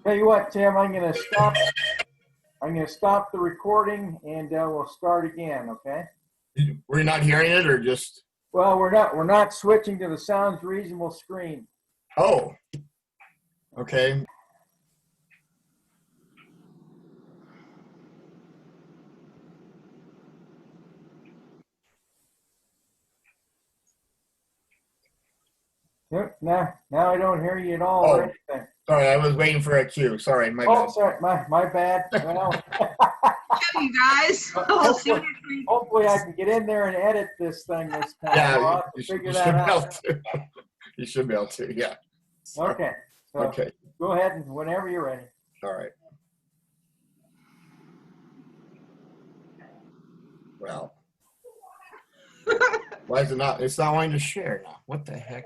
Tell you what, Tim, I'm going to stop the recording and we'll start again, okay? We're not hearing it, or just? Well, we're not switching to the Sounds Reasonable screen. Oh, okay. Yep, now I don't hear you at all or anything. Sorry, I was waiting for a cue. Sorry, my bad. Sorry, my bad. Well, You guys. hopefully I can get in there and edit this thing this time. Yeah, I'll have to figure that out. You should be able to, yeah. Okay. So Okay. Go ahead and whenever you're ready. All right. Well, why is it not? It's not wanting to share now. What the heck?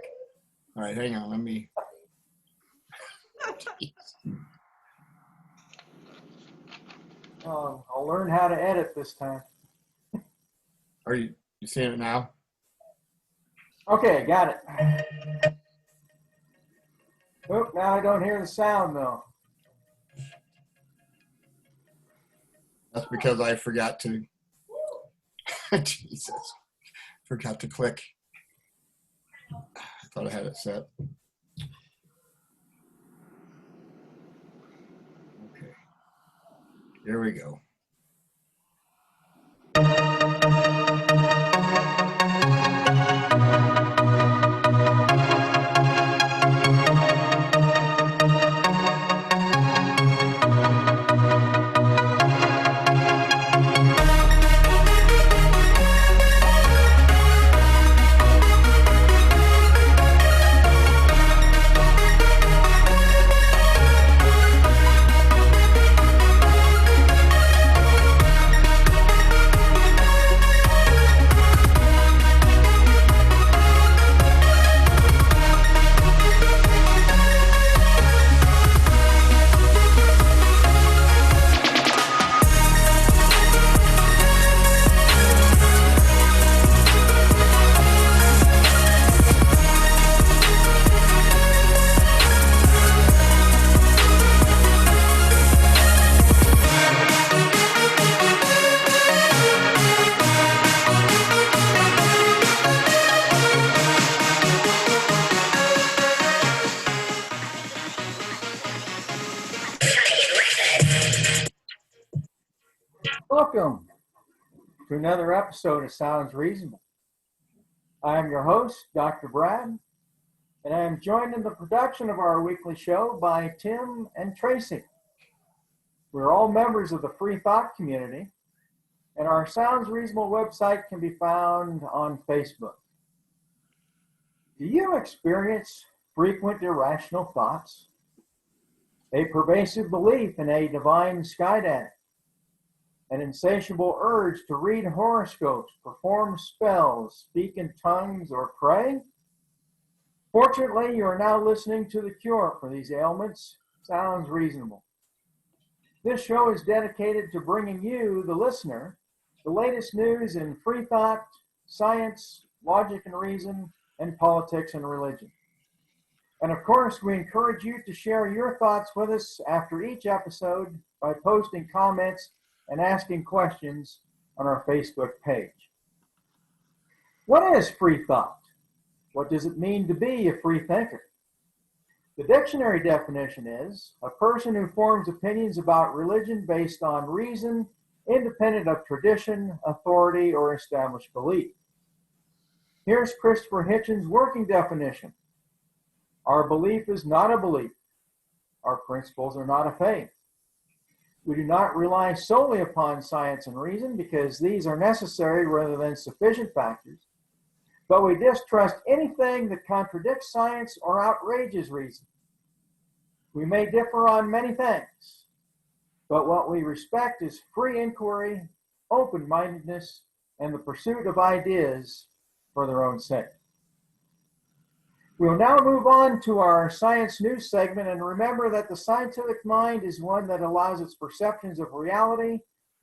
All right, hang on. Let me. I'll learn how to edit this time. Are you seeing it now? Okay, got it. Oh, now I don't hear the sound though. That's because I forgot to. Jesus, forgot to click. I thought I had it set. Okay, here we go. Welcome to another episode of Sounds Reasonable. I am your host, Dr. Brad, and I am joined in the production of our weekly show by Tim and Tracy. We're all members of the Free Thought community, and our Sounds Reasonable website can be found on Facebook. Do you experience frequent irrational thoughts? A pervasive belief in a divine skydad? An insatiable urge to read horoscopes, perform spells, speak in tongues, or pray? Fortunately, you are now listening to the cure for these ailments. Sounds Reasonable. This show is dedicated to bringing you, the listener, the latest news in free thought, science, logic and reason, and politics and religion. And of course, we encourage you to share your thoughts with us after each episode by posting comments and asking questions on our Facebook page. What is free thought? What does it mean to be a free thinker? The dictionary definition is a person who forms opinions about religion based on reason, independent of tradition, authority, or established belief. Here's Christopher Hitchens' working definition. Our belief is not a belief. Our principles are not a faith. We do not rely solely upon science and reason because these are necessary rather than sufficient factors, but we distrust anything that contradicts science or outrages reason. We may differ on many things, but what we respect is free inquiry, open-mindedness, and the pursuit of ideas for their own sake. We'll now move on to our science news segment, and remember that the scientific mind is one that allows its perceptions of reality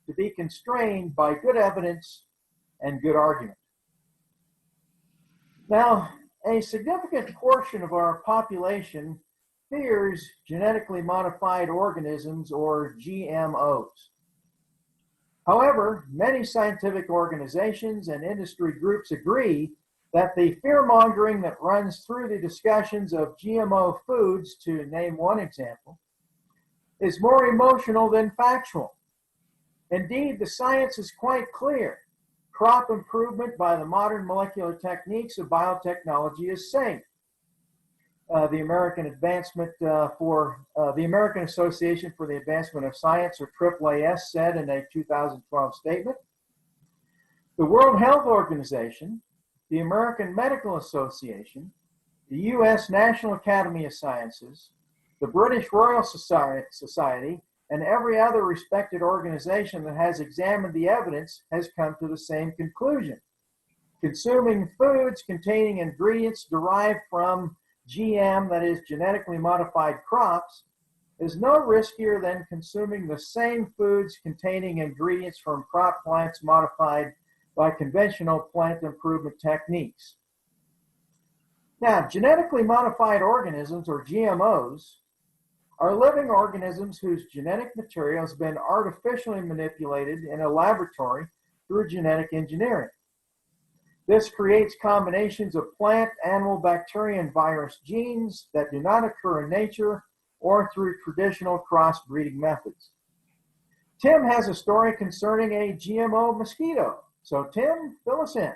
to be constrained by good evidence and good argument. Now, a significant portion of our population fears genetically modified organisms, or GMOs. However, many scientific organizations and industry groups agree that the fear-mongering that runs through the discussions of GMO foods, to name one example, is more emotional than factual. Indeed, the science is quite clear. Crop improvement by the modern molecular techniques of biotechnology is safe. The American Association for the Advancement of Science, or AAAS, said in a 2012 statement. The World Health Organization, the American Medical Association, the U.S. National Academy of Sciences, the British Royal Society, and every other respected organization that has examined the evidence has come to the same conclusion. Consuming foods containing ingredients derived from GM, that is genetically modified crops, is no riskier than consuming the same foods containing ingredients from crop plants modified by conventional plant improvement techniques. Now, genetically modified organisms, or GMOs, are living organisms whose genetic material has been artificially manipulated in a laboratory through genetic engineering. This creates combinations of plant, animal, bacteria, and virus genes that do not occur in nature or through traditional crossbreeding methods. Tim has a story concerning a GMO mosquito. So Tim, fill us in.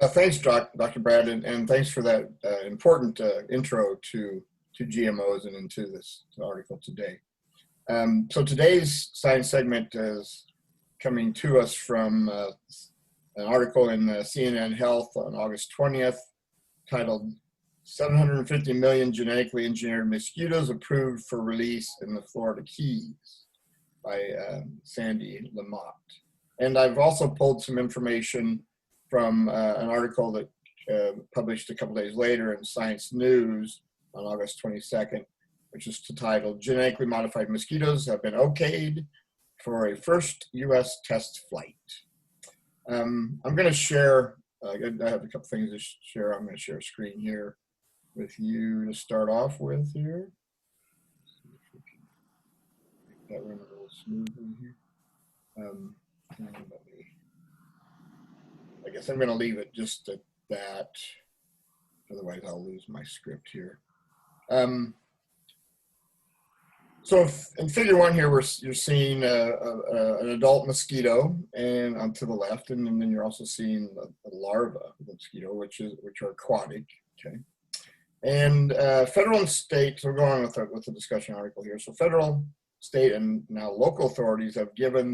Thanks, Dr. Brad, and thanks for that important intro to GMOs and into this article today. So today's science segment is coming to us from an article in CNN Health on August 20th titled 750 million genetically engineered mosquitoes approved for release in the Florida Keys by Sandy Lamott. And I've also pulled some information from an article that published a couple days later in Science News on August 22nd, which is titled Genetically Modified Mosquitoes Have Been Okayed for a First U.S. Test Flight. I'm going to share, I have a couple things to share. I'm going to share a screen here with you to start off with here. See if we can make that run a little smoothly here. I guess I'm going to leave it just at that. Otherwise, I'll lose my script here. So in figure one here, you're seeing an adult mosquito, and to the left, and then you're also seeing a larva of the mosquito, which are aquatic. Okay, and federal and state. So we're going on with the discussion article here. So federal, state, and now local authorities have given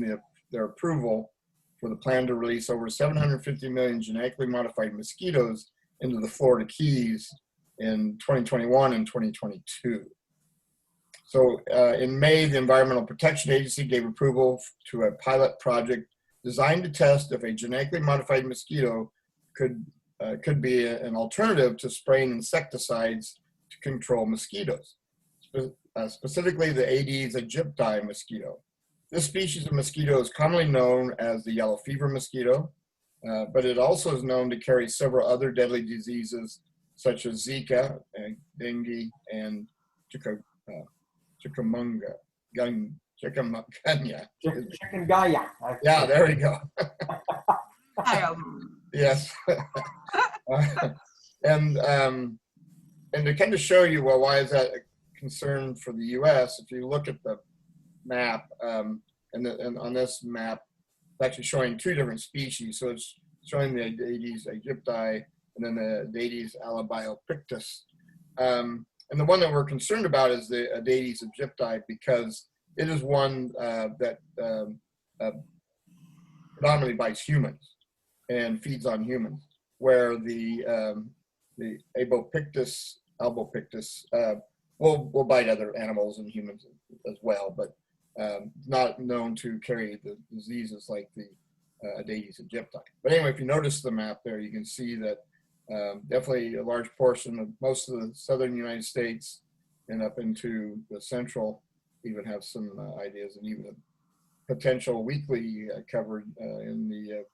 their approval for the plan to release over 750 million genetically modified mosquitoes into the Florida Keys in 2021 and 2022. So in May, the Environmental Protection Agency gave approval to a pilot project designed to test if a genetically modified mosquito could be an alternative to spraying insecticides to control mosquitoes, specifically the Aedes aegypti mosquito. This species of mosquito is commonly known as the yellow fever mosquito, but it also is known to carry several other deadly diseases such as Zika, dengue, and chikungunya. Chikungunya. Yeah, there we go. Yes. And to kind of show you, well, why is that a concern for the U.S., if you look at the map, and on this map, it's actually showing two different species. So it's showing the Aedes aegypti and then the Aedes albiopictus. And the one that we're concerned about is the Aedes aegypti because it is one that predominantly bites humans and feeds on humans, where the albopictus will bite other animals and humans as well, but not known to carry the diseases like the Aedes aegypti. But anyway, if you notice the map there, you can see that Definitely a large portion of most of the southern United States and up into the central even have some ideas, and even a potential weekly covered in the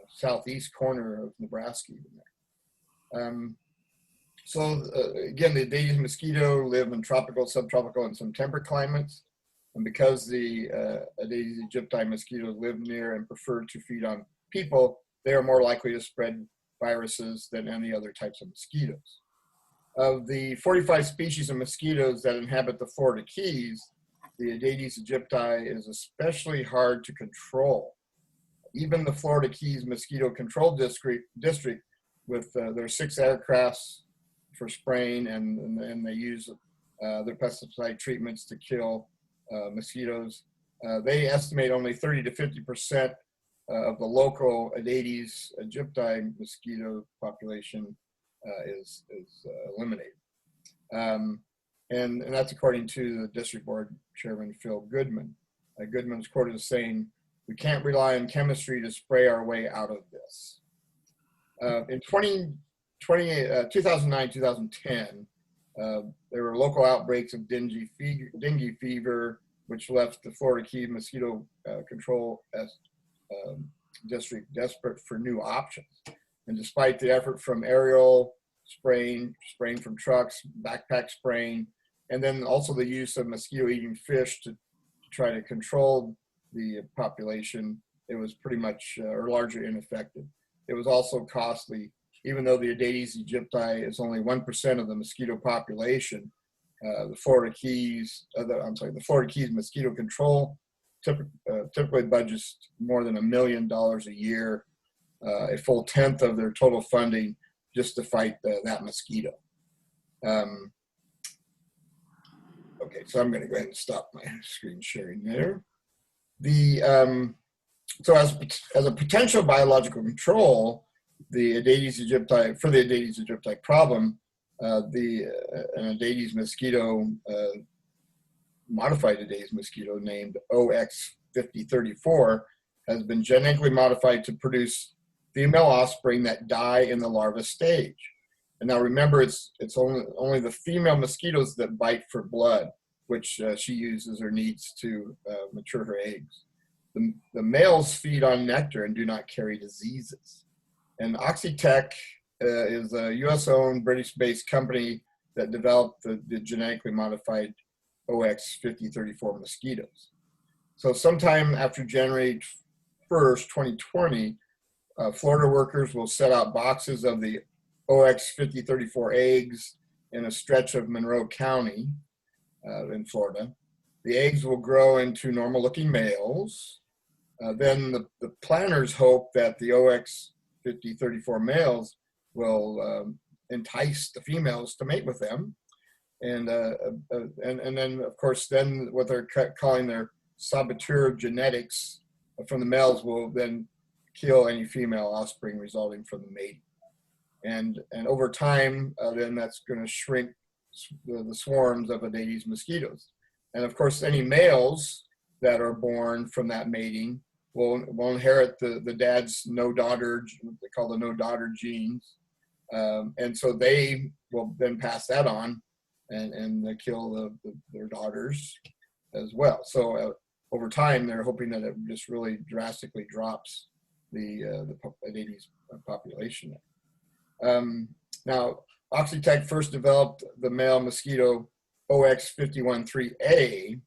southeast corner of Nebraska even there. Again, the Aedes mosquito live in tropical, subtropical, and some temperate climates. And because the Aedes aegypti mosquitoes live near and prefer to feed on people, they are more likely to spread viruses than any other types of mosquitoes. Of the 45 species of mosquitoes that inhabit the Florida Keys, the Aedes aegypti is especially hard to control. Even the Florida Keys Mosquito Control District with their 6 aircrafts for spraying, and they use their pesticide treatments to kill mosquitoes. They estimate only 30 to 50% of the local Aedes aegypti mosquito population is eliminated. And that's according to the district board chairman, Phil Goodman. Goodman's quoted as saying, "We can't rely on chemistry to spray our way out of this." In 2009, 2010, there were local outbreaks of dengue fever, which left the Florida Keys Mosquito Control District desperate for new options. And despite the effort from aerial spraying from trucks, backpack spraying, and then also the use of mosquito-eating fish to try to control the population, it was pretty much or largely ineffective. It was also costly. Even though the Aedes aegypti is only 1% of the mosquito population, the Florida Keys Mosquito Control typically budgets more than $1 million a year, a full 1/10 of their total funding, just to fight that mosquito. Okay, so I'm going to go ahead and stop my screen sharing there. So as a potential biological control, the Aedes aegypti problem, an Aedes mosquito, modified Aedes mosquito named OX5034, has been genetically modified to produce female offspring that die in the larva stage. And now remember, it's only the female mosquitoes that bite for blood, which she uses or needs to mature her eggs. The males feed on nectar and do not carry diseases. And Oxitec is a US-owned, British-based company that developed the genetically modified OX5034 mosquitoes. So sometime after January 1st, 2020, Florida workers will set out boxes of the OX5034 eggs in a stretch of Monroe County in Florida. The eggs will grow into normal-looking males. Then the planners hope that the OX5034 males will entice the females to mate with them, and then of course what they're calling their saboteur genetics from the males will then kill any female offspring resulting from the mating, and over time then that's going to shrink the swarms of Aedes mosquitoes, and of course any males that are born from that mating will inherit the dad's no daughter, what they call the no daughter genes, and so they will then pass that on and they kill their daughters as well. So over time, they're hoping that it just really drastically drops the Aedes population. Now, Oxitec first developed the male mosquito OX513A,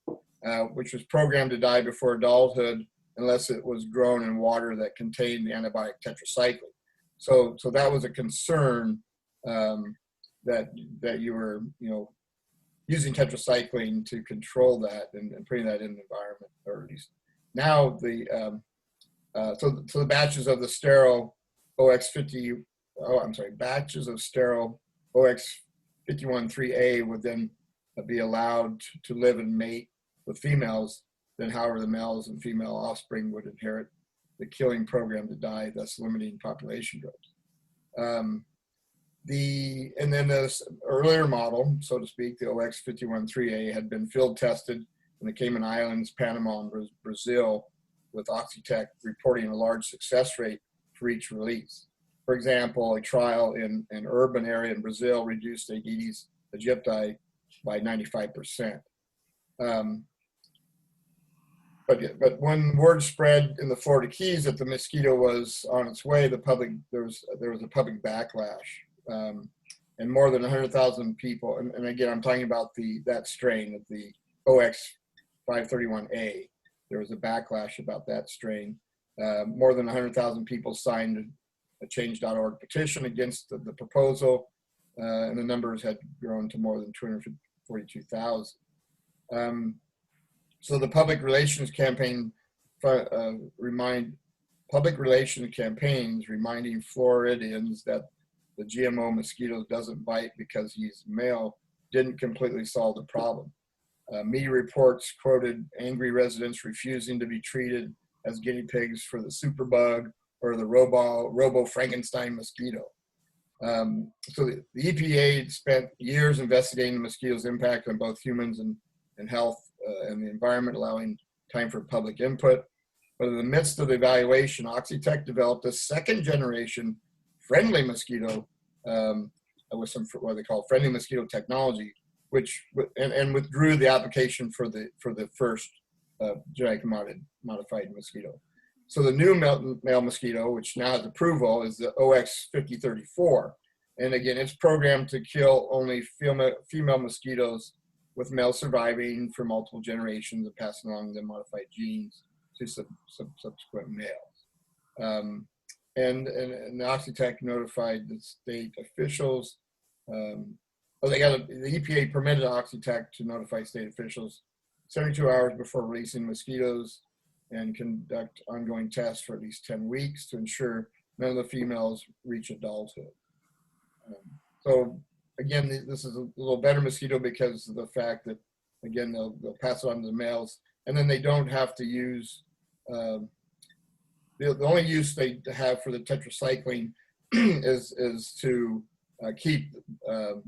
which was programmed to die before adulthood unless it was grown in water that contained the antibiotic tetracycline. So that was a concern that you were using tetracycline to control that and putting that in the environment, or at least now so the batches of the sterile batches of sterile OX513A would then be allowed to live and mate with females. Then, however, the males and female offspring would inherit the killing program to die, thus limiting population growth. And then this earlier model, so to speak, the OX513A, had been field tested in the Cayman Islands, Panama, and Brazil, with Oxitec reporting a large success rate for each release. For example, a trial in an urban area in Brazil reduced Aedes aegypti by 95%. But when word spread in the Florida Keys that the mosquito was on its way, there was a public backlash, and more than 100,000 people. And again, I'm talking about that strain of the OX531A. There was a backlash about that strain. More than 100,000 people signed a Change.org petition against the proposal, and the numbers had grown to more than 242,000. So the public relations campaigns reminding Floridians that the GMO mosquito doesn't bite because he's male didn't completely solve the problem. Media reports quoted angry residents refusing to be treated as guinea pigs for the superbug or the Robo Frankenstein mosquito. So the EPA spent years investigating the mosquito's impact on both humans and health and the environment, allowing time for public input. But in the midst of the evaluation, Oxitec developed a second generation friendly mosquito with some what they call friendly mosquito technology, which and withdrew the application for the first genetically modified mosquito. So the new male mosquito, which now has approval, is the OX5034. And again, it's programmed to kill only female mosquitoes with males surviving for multiple generations and passing along the modified genes to subsequent males. And the Oxitec notified the state officials. The EPA permitted Oxitec to notify state officials 72 hours before releasing mosquitoes and conduct ongoing tests for at least 10 weeks to ensure none of the females reach adulthood. So again, this is a little better mosquito because of the fact that, again, they'll pass it on to the males, and then they don't have to use, the only use they have for the tetracycline is to keep the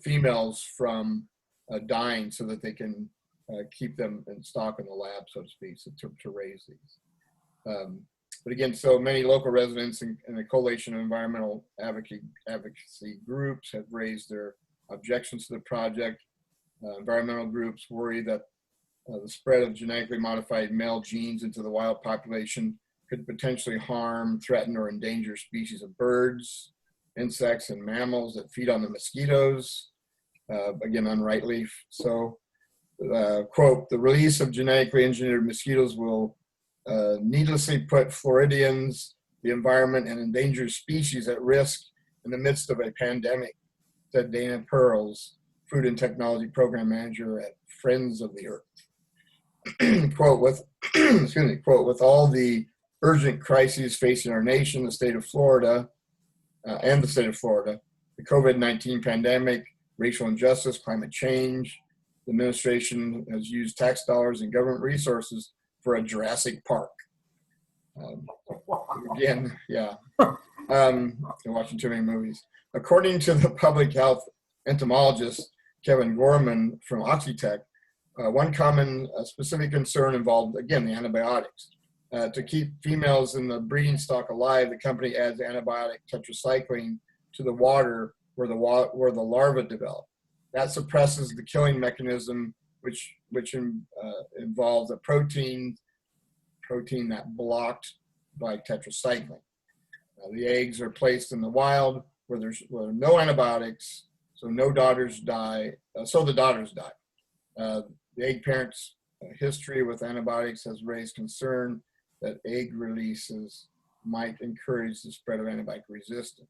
females from dying so that they can keep them in stock in the lab, so to speak, so to raise these. But again, so many local residents and a coalition of environmental advocacy groups have raised their objections to the project. Environmental groups worry that the spread of genetically modified male genes into the wild population could potentially harm, threaten, or endanger species of birds, insects, and mammals that feed on the mosquitoes, again, unrightly. So, quote, the release of genetically engineered mosquitoes will needlessly put Floridians, the environment, and endangered species at risk in the midst of a pandemic, said Dana Pearls, Food and Technology Program Manager at Friends of the Earth. Quote, with all the urgent crises facing our nation, the state of Florida, the COVID-19 pandemic, racial injustice, climate change, the administration has used tax dollars and government resources for a Jurassic Park. Again, yeah. I'm watching too many movies. According to the public health entomologist, Kevin Gorman from Oxitec, one common specific concern involved, again, the antibiotics. To keep females in the breeding stock alive, the company adds antibiotic tetracycline to the water where the larvae develop. That suppresses the killing mechanism, which involves a protein that blocked by tetracycline. The eggs are placed in the wild where there are no antibiotics, so the daughters die. The egg parents' history with antibiotics has raised concern that egg releases might encourage the spread of antibiotic resistance,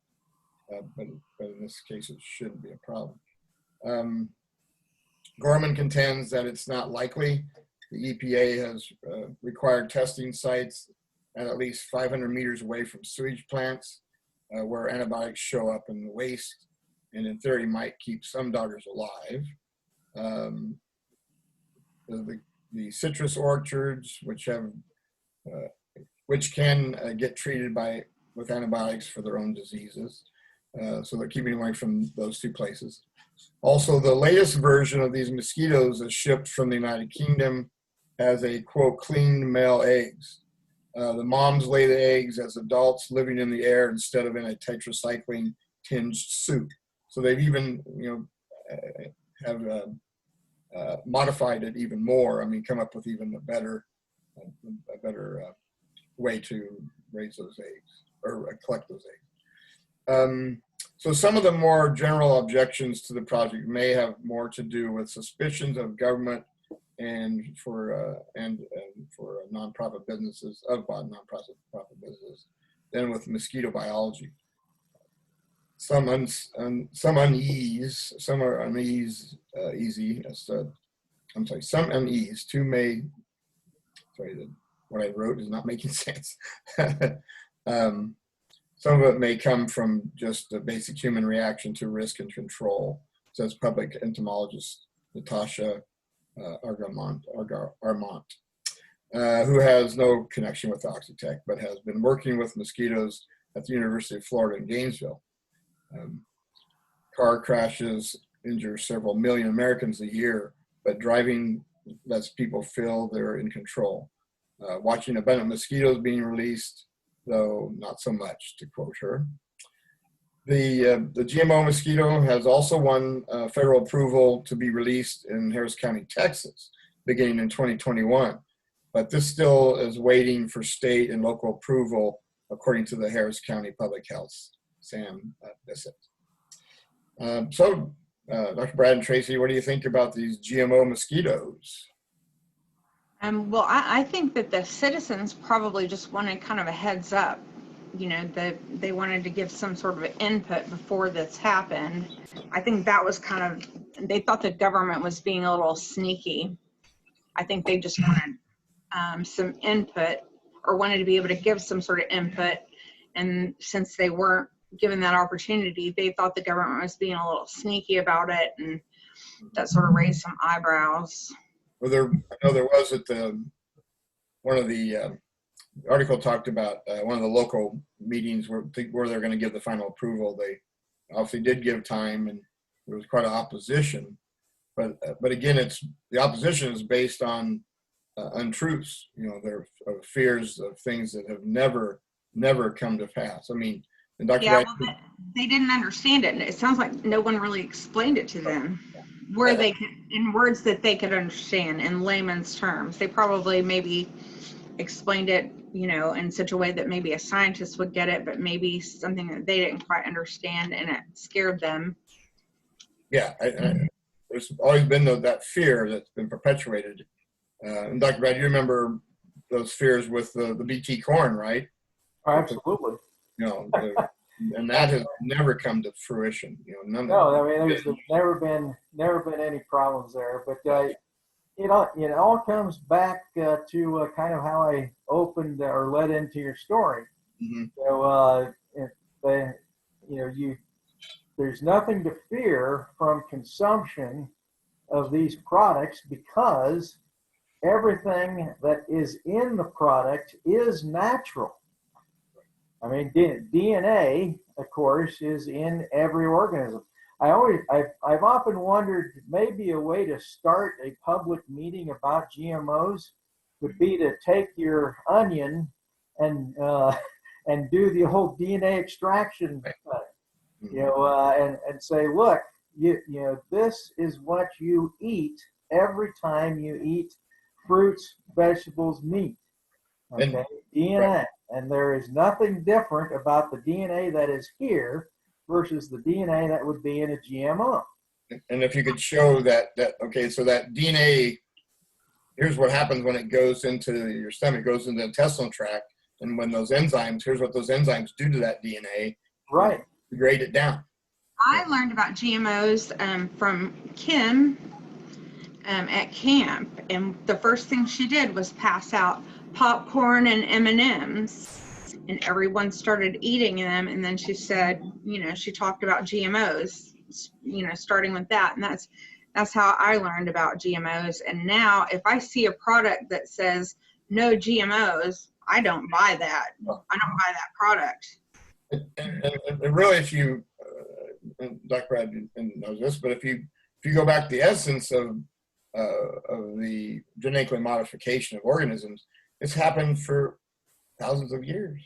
but in this case, it shouldn't be a problem. Gorman contends that it's not likely. The EPA has required testing sites at least 500 meters away from sewage plants where antibiotics show up in the waste and in theory might keep some daughters alive. The citrus orchards, which can get treated with antibiotics for their own diseases. So they're keeping away from those two places. Also, the latest version of these mosquitoes is shipped from the United Kingdom as a, quote, clean male eggs. The moms lay the eggs as adults living in the air instead of in a tetracycline tinged soup. So they've even, have modified it even more. I mean, come up with even a better way to raise those eggs or collect those eggs. So some of the more general objections to the project may have more to do with suspicions of government and for nonprofit businesses than with mosquito biology. Some unease. Some unease. What I wrote is not making sense. Some of it may come from just the basic human reaction to risk and control, says public entomologist Natasha Armont, who has no connection with Oxitec, but has been working with mosquitoes at the University of Florida in Gainesville. Car crashes injure several million Americans a year, but driving lets people feel they're in control. Watching abundant mosquitoes being released, though not so much, to quote her. The GMO mosquito has also won federal approval to be released in Harris County, Texas, beginning in 2021. But this still is waiting for state and local approval, according to the Harris County Public Health, Sam Bissett. Dr. Brad and Tracy, what do you think about these GMO mosquitoes? Well, I think that the citizens probably just wanted kind of a heads up, that they wanted to give some sort of input before this happened. I think that was they thought the government was being a little sneaky. I think they just wanted some input, or wanted to be able to give some sort of input. And since they weren't given that opportunity, they thought the government was being a little sneaky about it, and that sort of raised some eyebrows. Well, I know there was at one of the article talked about one of the local meetings where they're going to give the final approval. They obviously did give time, and there was quite an opposition. But again, the opposition is based on untruths. Their fears of things that have never come to pass. I mean, and Dr. Yeah, well, they didn't understand it, and it sounds like no one really explained it to them. Where they could, in words that they could understand, in layman's terms. They probably maybe explained it, in such a way that maybe a scientist would get it, but maybe something that they didn't quite understand, and it scared them. Yeah, there's always been that fear that's been perpetuated. And Dr. Brad, you remember those fears with the BT corn, right? Absolutely. And that has never come to fruition. There's never been any problems there. But it all comes back to kind of how I opened or led into your story. Mm-hmm. There's nothing to fear from consumption of these products, because everything that is in the product is natural. I mean, DNA, of course, is in every organism. I've often wondered, maybe a way to start a public meeting about GMOs would be to take your onion and do the whole DNA extraction thing, and say, look, this is what you eat every time you eat fruits, vegetables, meat. Okay, DNA. Right. And there is nothing different about the DNA that is here versus the DNA that would be in a GMO. And if you could show that so that DNA, here's what happens when it goes into your stomach, goes into the intestinal tract, and when here's what those enzymes do to that DNA. Right. Grade it down. I learned about GMOs from Kim at camp, and the first thing she did was pass out popcorn and M&Ms, and everyone started eating them. And then she said, she talked about GMOs, starting with that, and that's how I learned about GMOs. And now, if I see a product that says no GMOs, I don't buy that. I don't buy that product. And really, if you, Dr. Brad knows this, but if you go back to the essence of the genetically modification of organisms, it's happened for thousands of years.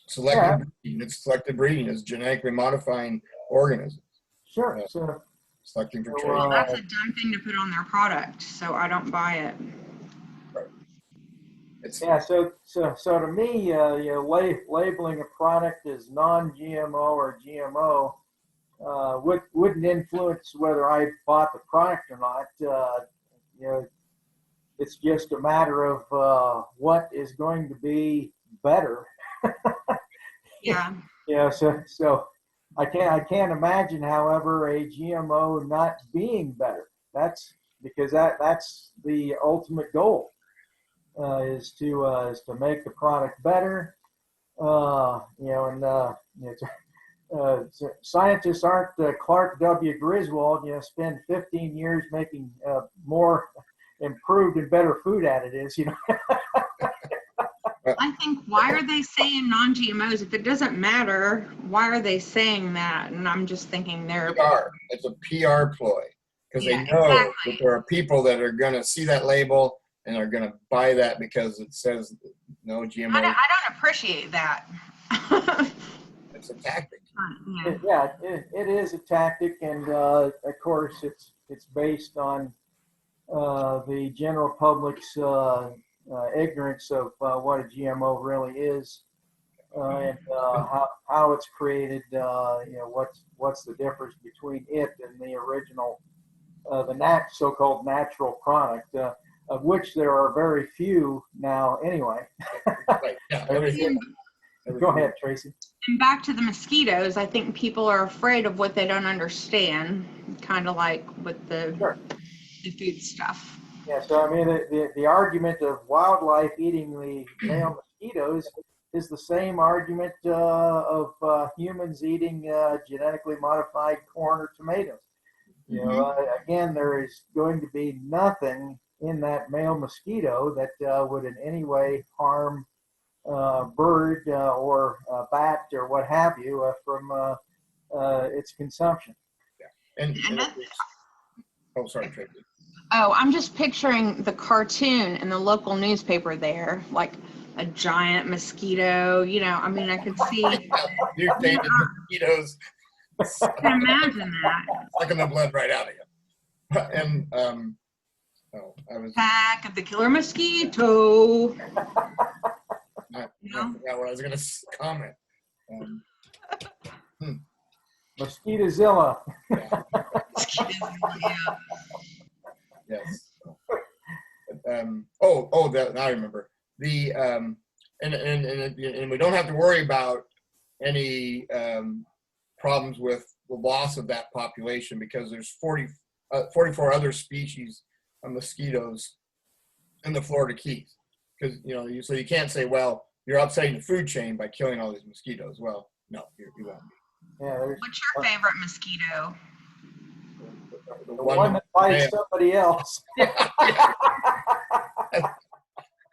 Selective breeding. It's selective breeding. It's genetically modifying organisms. Sure. So, Selecting for So, trade. Well, that's a dumb thing to put on their product, so I don't buy it. yeah. So to me, labeling a product as non-GMO or GMO wouldn't influence whether I bought the product or not. It's just a matter of what is going to be better. Yeah. So I can't imagine, however, a GMO not being better. That's because that's the ultimate goal, is to make the product better. Scientists aren't Clark W. Griswold. Spend 15 years making more improved and better food additives. I think, why are they saying non-GMOs? If it doesn't matter, why are they saying that? And I'm just thinking they're PR. It's a PR ploy because they know exactly. that there are people that are going to see that label and are going to buy that because it says no GMO. I don't appreciate that. It's a tactic. Yeah, it is a tactic, and of course, it's based on the general public's ignorance of what a GMO really is, and how it's created. What's the difference between it and the original, the so-called natural product, of which there are very few now. Anyway. Right. Yeah, Go ahead, Tracy. And back to the mosquitoes, I think people are afraid of what they don't understand, kind of like with the food stuff. Yeah, so I mean, the argument of wildlife eating the male mosquitoes is the same argument of humans eating genetically modified corn or tomatoes. Again, there is going to be nothing in that male mosquito that would in any way harm bird or bat or what have you from its consumption. Yeah. Oh, sorry, Tracy. Oh, I'm just picturing the cartoon in the local newspaper there, like a giant mosquito. I mean, I could see. Mutated mosquitoes. I can imagine that. Sucking the blood right out of you. And I was. Attack of the killer mosquito. I forgot what I was going to comment. Mosquitozilla. Yeah. Yeah. Yes. Now I remember the and we don't have to worry about any problems with the loss of that population because there's 44 other species of mosquitoes in the Florida Keys. Because so you can't say, well, you're upsetting the food chain by killing all these mosquitoes. Well, no, you won't be. Yeah, What's your favorite mosquito? The one that bites somebody else.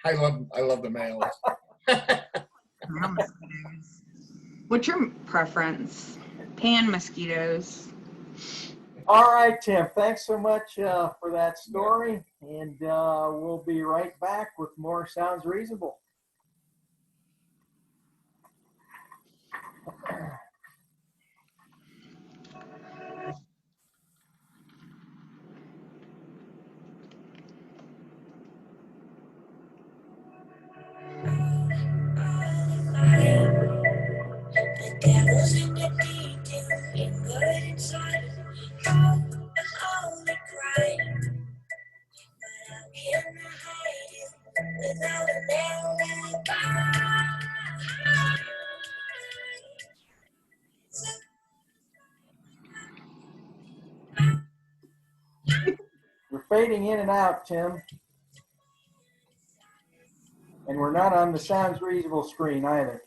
I love the males. What's your preference? Pan mosquitoes. All right, Tim. Thanks so much for that story, and we'll be right back with more Sounds Reasonable. The devil's in the detail, and good inside. Oh, the holy cry. But how can I hide it without an alibi? You're fading in and out, Tim. And we're not on the Sounds Reasonable screen either.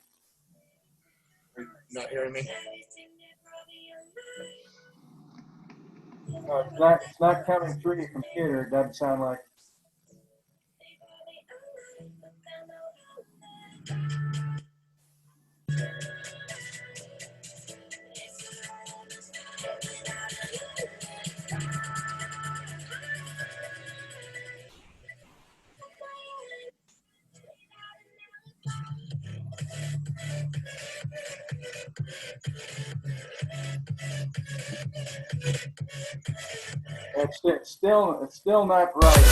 Not hearing me? No, it's not coming through your computer. It doesn't sound like. It's still not right.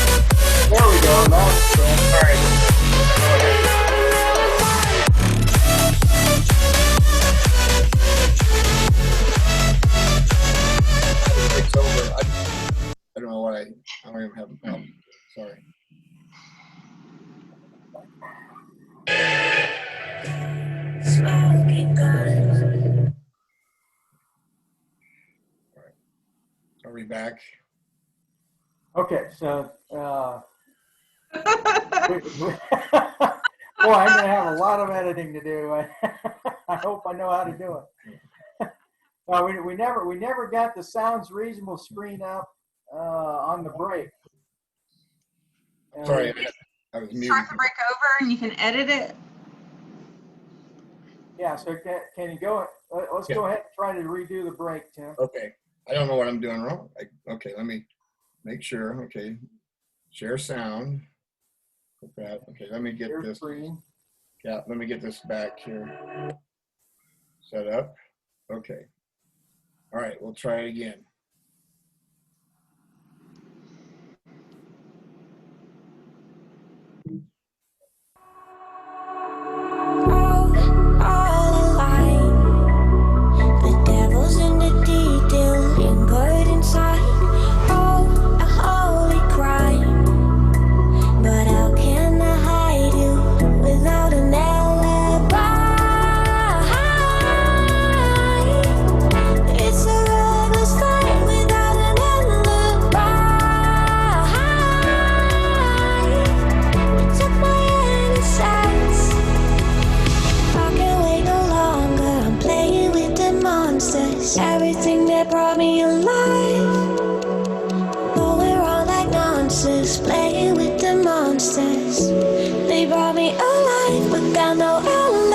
There we go. Now it's All right. It's over. I don't know why. I don't even have a problem. Sorry. Smoking guns. Are we back? okay. So, boy, I'm gonna have a lot of editing to do. I hope I know how to do it. We never got the sounds reasonable screen up on the break. Sorry, I was muted. Start the break over and you can edit it. Yeah. So can you go? Let's go ahead and try to redo the break, Tim. Okay. I don't know what I'm doing wrong. Okay, let me make sure. Okay. Share sound. Put that. Okay, let me get Share this. screen. Yeah, let me get this back here. Set up. Okay. All right, we'll try it again. All alive. The devil's in the detail, lingered inside. Oh, a holy crime. But how can I hide you without an alibi? It's a reckless fight without an alibi. Took my innocence. I can't wait no longer. I'm playing with the monsters. Everything that brought me alive. But we're all like monsters, playing with the monsters. They brought me alive, but got no alibi.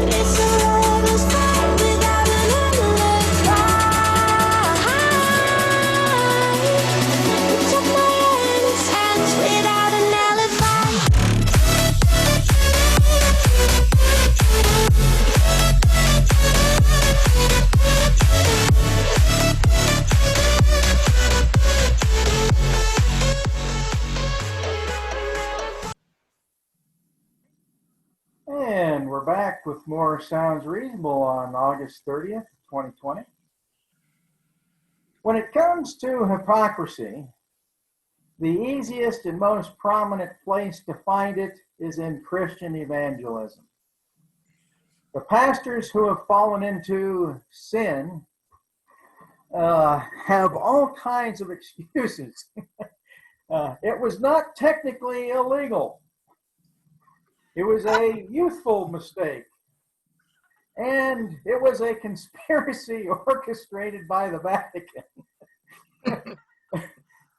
It's a reckless fight without an alibi. Took my innocence without an alibi. And we're back with more Sounds Reasonable on August 30th, 2020. When it comes to hypocrisy, the easiest and most prominent place to find it is in Christian evangelism. The pastors who have fallen into sin have all kinds of excuses. It was not technically illegal. It was a youthful mistake. And it was a conspiracy orchestrated by the Vatican.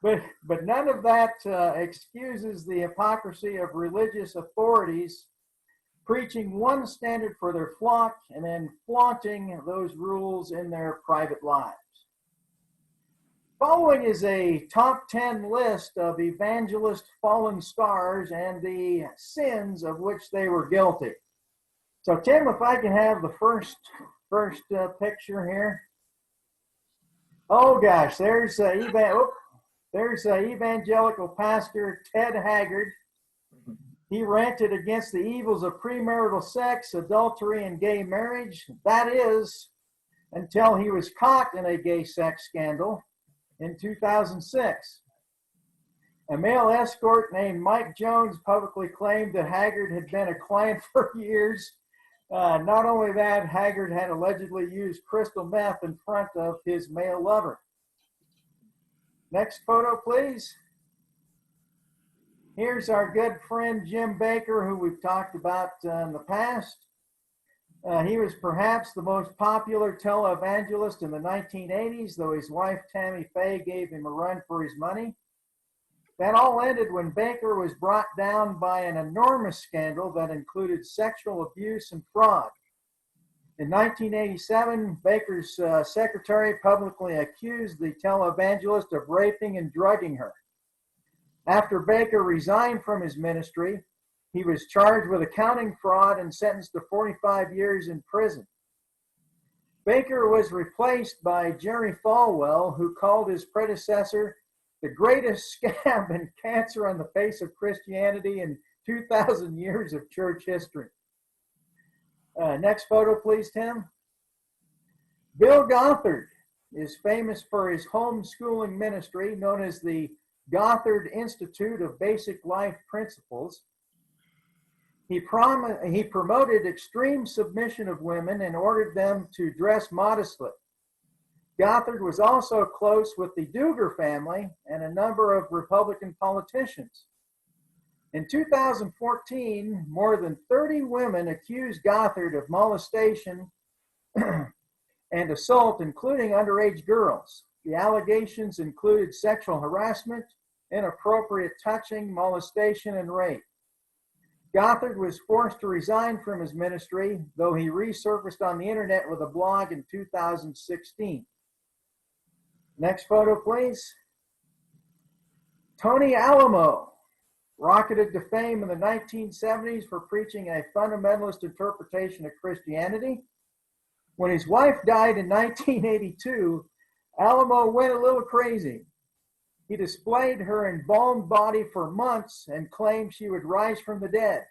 But none of that excuses the hypocrisy of religious authorities preaching one standard for their flock and then flaunting those rules in their private lives. Following is a top 10 list of evangelist fallen stars and the sins of which they were guilty. So Tim, if I can have the first picture here. Oh gosh, there's evangelical pastor Ted Haggard. He ranted against the evils of premarital sex, adultery, and gay marriage. That is, until he was caught in a gay sex scandal in 2006. A male escort named Mike Jones publicly claimed that Haggard had been a client for years. Not only that, Haggard had allegedly used crystal meth in front of his male lover. Next photo, please. Here's our good friend Jim Bakker, who we've talked about in the past. He was perhaps the most popular televangelist in the 1980s, though his wife Tammy Faye gave him a run for his money. That all ended when Bakker was brought down by an enormous scandal that included sexual abuse and fraud. In 1987, Bakker's secretary publicly accused the televangelist of raping and drugging her. After Bakker resigned from his ministry, He was charged with accounting fraud and sentenced to 45 years in prison. Baker was replaced by Jerry Falwell, who called his predecessor the greatest scam and cancer on the face of Christianity in 2,000 years of church history. Next photo, please, Tim. Bill Gothard is famous for his homeschooling ministry known as the Gothard Institute of Basic Life Principles. He promoted extreme submission of women and ordered them to dress modestly. Gothard was also close with the Duger family and a number of Republican politicians. In 2014, more than 30 women accused Gothard of molestation and assault, including underage girls. The allegations included sexual harassment, inappropriate touching, molestation, and rape. Gothard was forced to resign from his ministry, though he resurfaced on the internet with a blog in 2016. Next photo, please. Tony Alamo, rocketed to fame in the 1970s for preaching a fundamentalist interpretation of Christianity. When his wife died in 1982, Alamo went a little crazy. He displayed her embalmed body for months and claimed she would rise from the dead.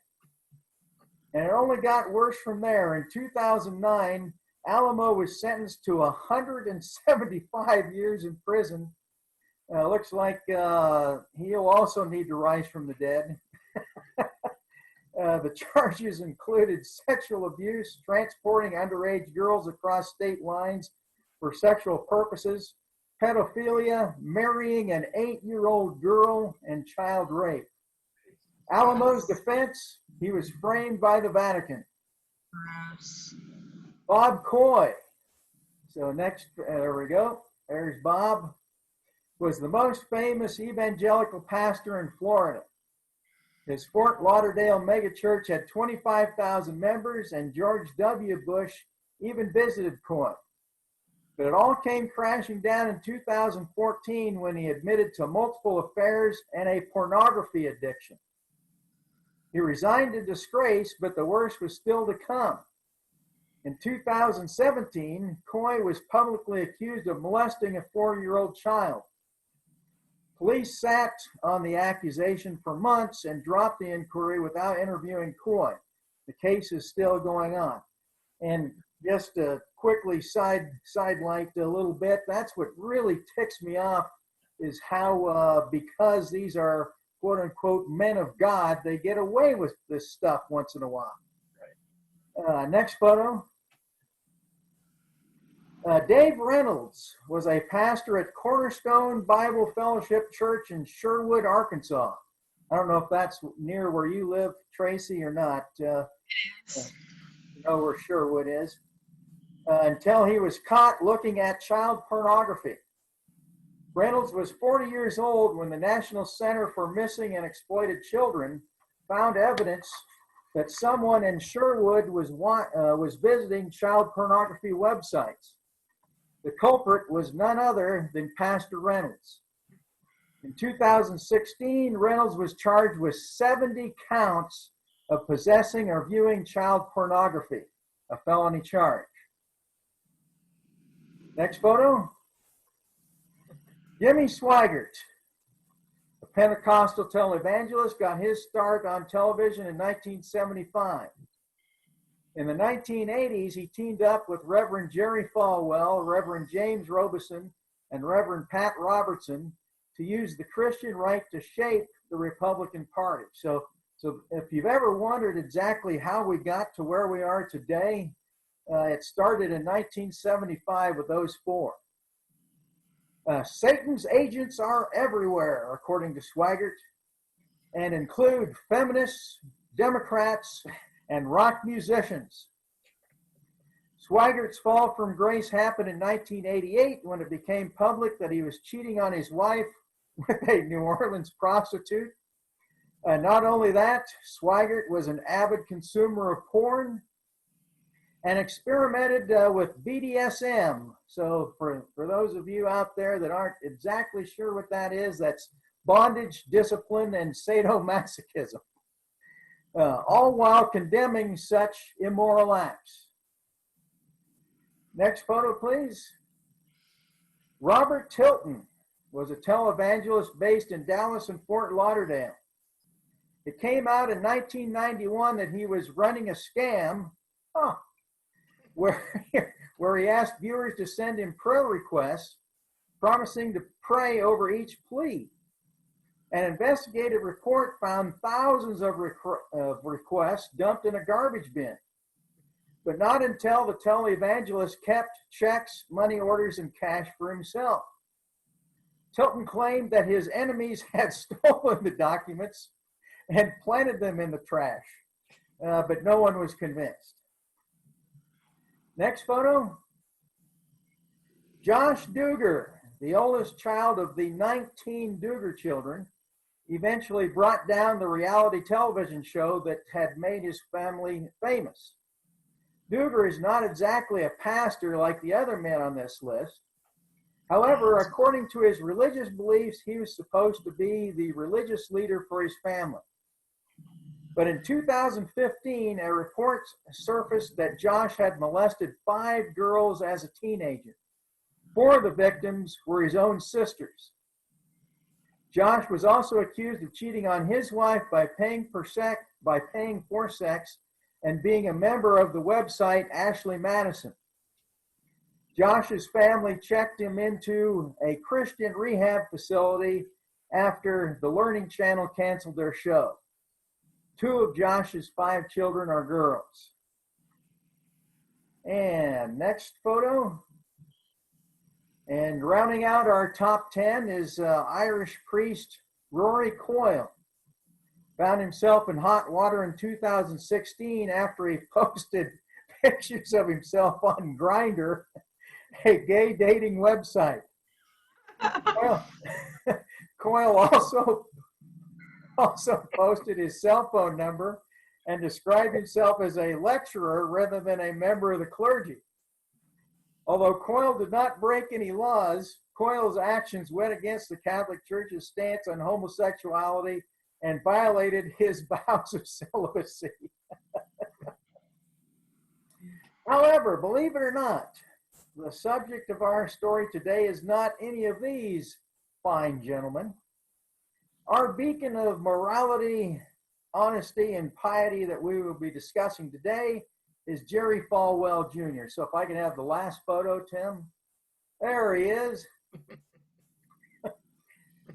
And it only got worse from there. In 2009, Alamo was sentenced to 175 years in prison. Looks like he'll also need to rise from the dead. The charges included sexual abuse, transporting underage girls across state lines for sexual purposes, pedophilia, marrying an 8-year-old girl, and child rape. Alamo's defense, he was framed by the Vatican. Gross. Bob Coy. So next, there we go. There's Bob. Was the most famous evangelical pastor in Florida. His Fort Lauderdale megachurch had 25,000 members, and George W. Bush even visited Coy. But it all came crashing down in 2014 when he admitted to multiple affairs and a pornography addiction. He resigned in disgrace, but the worst was still to come. In 2017, Coy was publicly accused of molesting a 4-year-old child. Police sat on the accusation for months and dropped the inquiry without interviewing Coy. The case is still going on. And just to quickly sidelight a little bit, that's what really ticks me off is how because these are quote unquote men of God, they get away with this stuff once in a while. Right. Next photo. Dave Reynolds was a pastor at Cornerstone Bible Fellowship Church in Sherwood, Arkansas. I don't know if that's near where you live, Tracy, or not. You know where Sherwood is. Until he was caught looking at child pornography. Reynolds was 40 years old when the National Center for Missing and Exploited Children found evidence that someone in Sherwood was visiting child pornography websites. The culprit was none other than Pastor Reynolds. In 2016, Reynolds was charged with 70 counts of possessing or viewing child pornography, a felony charge. Next photo. Jimmy Swaggart, a Pentecostal televangelist, got his start on television in 1975. In the 1980s, he teamed up with Reverend Jerry Falwell, Reverend James Robeson, and Reverend Pat Robertson to use the Christian right to shape the Republican Party. So if you've ever wondered exactly how we got to where we are today, it started in 1975 with those four. Satan's agents are everywhere, according to Swaggart, and include feminists, Democrats, and rock musicians. Swaggart's fall from grace happened in 1988 when it became public that he was cheating on his wife with a New Orleans prostitute. Not only that, Swaggart was an avid consumer of porn and experimented with BDSM. So for those of you out there that aren't exactly sure what that is, that's bondage, discipline, and sadomasochism. all while condemning such immoral acts. Next photo, please. Robert Tilton was a televangelist based in Dallas and Fort Lauderdale. It came out in 1991 that he was running a scam where he asked viewers to send him prayer requests, promising to pray over each plea. An investigative report found thousands of requests dumped in a garbage bin, but not until the televangelist kept checks, money orders, and cash for himself. Tilton claimed that his enemies had stolen the documents and planted them in the trash, but no one was convinced. Next photo. Josh Duggar, the oldest child of the 19 Duggar children, eventually brought down the reality television show that had made his family famous. Duggar is not exactly a pastor like the other men on this list. However, according to his religious beliefs, he was supposed to be the religious leader for his family. But in 2015, a report surfaced that Josh had molested 5 girls as a teenager. 4 of the victims were his own sisters. Josh was also accused of cheating on his wife by paying for sex and being a member of the website Ashley Madison. Josh's family checked him into a Christian rehab facility after the Learning Channel canceled their show. 2 of Josh's 5 children are girls. And next photo. And rounding out our top 10 is Irish priest Rory Coyle. Found himself in hot water in 2016 after he posted pictures of himself on Grindr, a gay dating website. Coyle also posted his cell phone number and described himself as a lecturer rather than a member of the clergy. Although Coyle did not break any laws, Coyle's actions went against the Catholic Church's stance on homosexuality and violated his vows of celibacy. However, believe it or not, the subject of our story today is not any of these fine gentlemen. Our beacon of morality, honesty, and piety that we will be discussing today is Jerry Falwell Jr. So if I can have the last photo, Tim. There he is.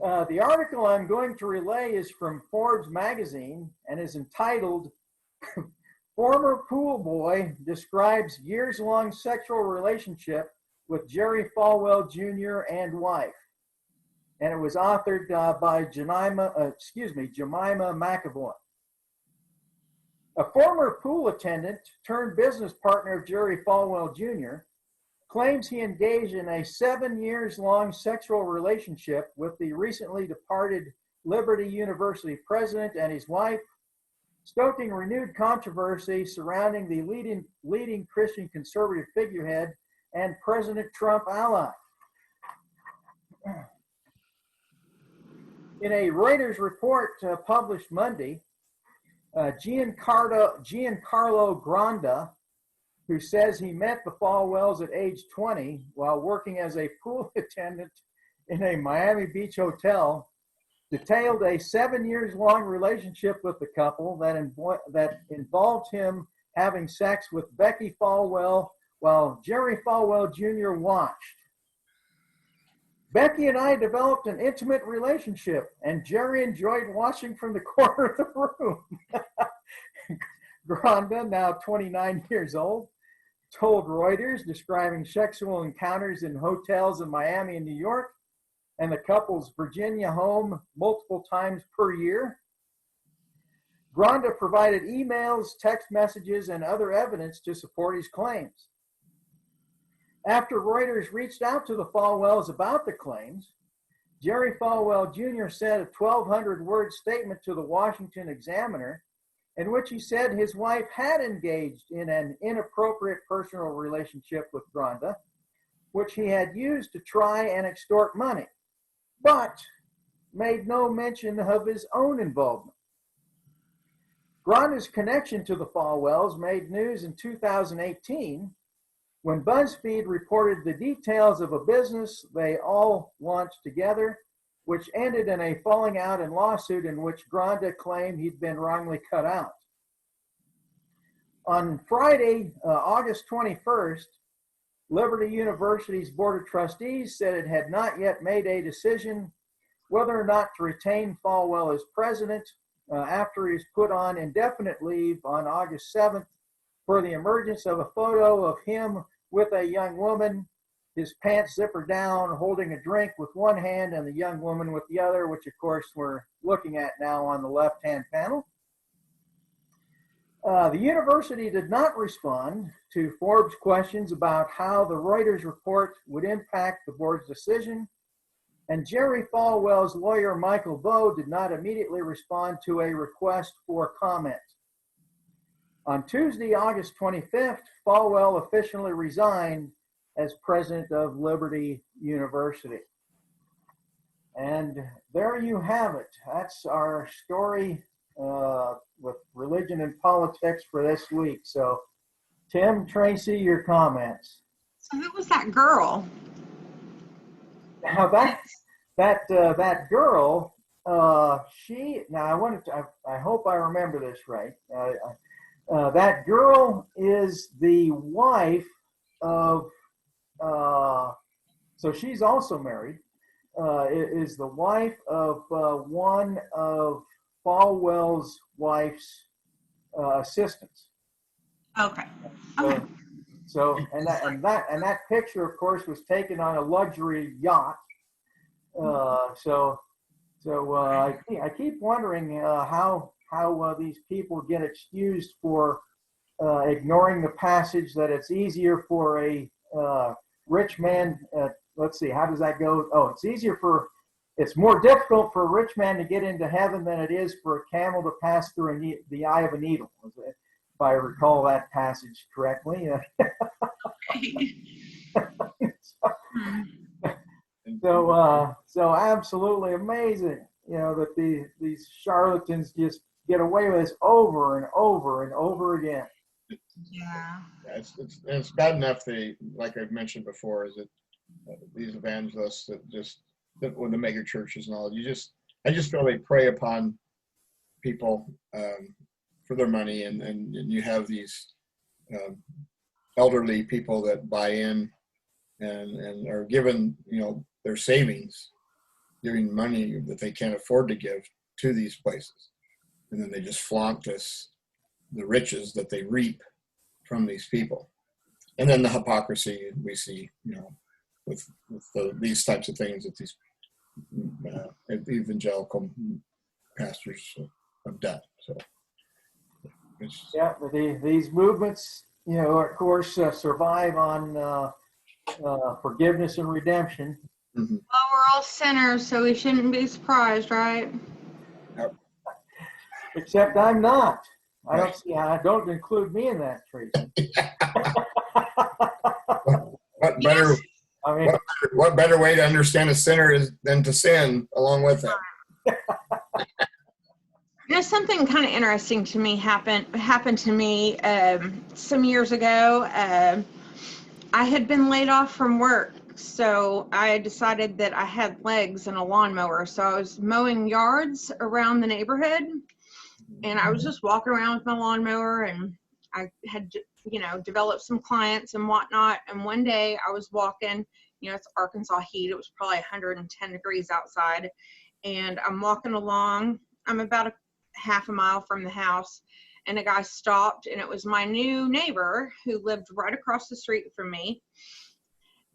The article I'm going to relay is from Forbes magazine and is entitled, Former Pool Boy Describes Years-Long Sexual Relationship with Jerry Falwell Jr. and Wife. And it was authored by Jemima McAvoy. A former pool attendant turned business partner of Jerry Falwell Jr. claims he engaged in a 7 years long sexual relationship with the recently departed Liberty University president and his wife, stoking renewed controversy surrounding the leading Christian conservative figurehead and President Trump ally. In a Reuters report published Monday, Giancarlo Granda, who says he met the Falwells at age 20 while working as a pool attendant in a Miami Beach hotel, detailed a 7 years long relationship with the couple that involved him having sex with Becky Falwell while Jerry Falwell Jr. watched. Becky and I developed an intimate relationship, and Jerry enjoyed watching from the corner of the room. Granda, now 29 years old, told Reuters, describing sexual encounters in hotels in Miami and New York and the couple's Virginia home multiple times per year. Granda provided emails, text messages, and other evidence to support his claims. After Reuters reached out to the Falwells about the claims, Jerry Falwell Jr. sent a 1,200-word statement to the Washington Examiner in which he said his wife had engaged in an inappropriate personal relationship with Granda, which he had used to try and extort money, but made no mention of his own involvement. Granda's connection to the Falwells made news in 2018 when BuzzFeed reported the details of a business they all launched together, which ended in a falling out and lawsuit in which Granda claimed he'd been wrongly cut out. On Friday, August 21st, Liberty University's Board of Trustees said it had not yet made a decision whether or not to retain Falwell as president after he was put on indefinite leave on August 7th for the emergence of a photo of him with a young woman, his pants zippered down, holding a drink with one hand and the young woman with the other, which of course we're looking at now on the left-hand panel. The university did not respond to Forbes' questions about how the Reuters report would impact the board's decision, and Jerry Falwell's lawyer, Michael Bowe, did not immediately respond to a request for comment. On Tuesday, August 25th, Falwell officially resigned as president of Liberty University. And there you have it. That's our story with religion and politics for this week. So, Tim, Tracy, your comments. So who was that girl? Now that girl, I hope I remember this right. That girl is the wife of, so she's also married, is the wife of one of Falwell's wife's assistants. Okay. So that picture, of course, was taken on a luxury yacht. I keep wondering how these people get excused for ignoring the passage that it's easier for a rich man. Let's see, how does that go? Oh, it's more difficult for a rich man to get into heaven than it is for a camel to pass through the eye of a needle, if I recall that passage correctly. So absolutely amazing, that these charlatans just get away with this over and over and over again. Yeah. It's bad enough like I've mentioned before, is that these evangelists with the mega churches and all, I just feel they prey upon people for their money, and you have these elderly people that buy in and are given their savings, giving money that they can't afford to give to these places, and then they just flaunt the riches that they reap from these people, and then the hypocrisy we see with these types of things that these evangelical pastors have done. So these movements, of course, survive on forgiveness and redemption. Mm-hmm. Well, we're all sinners, so we shouldn't be surprised, right? Yep. Except I'm not. Don't include me in that, Tracy. What better way to understand a sinner is than to sin along with him? Something kind of interesting to me happened to me some years ago. I had been laid off from work, so I decided that I had legs and a lawnmower. So I was mowing yards around the neighborhood, and I was just walking around with my lawnmower, and I had, developed some clients and whatnot. And one day I was walking, it's Arkansas heat. It was probably 110 degrees outside. And I'm walking along. I'm about a half a mile from the house, and a guy stopped, and it was my new neighbor who lived right across the street from me.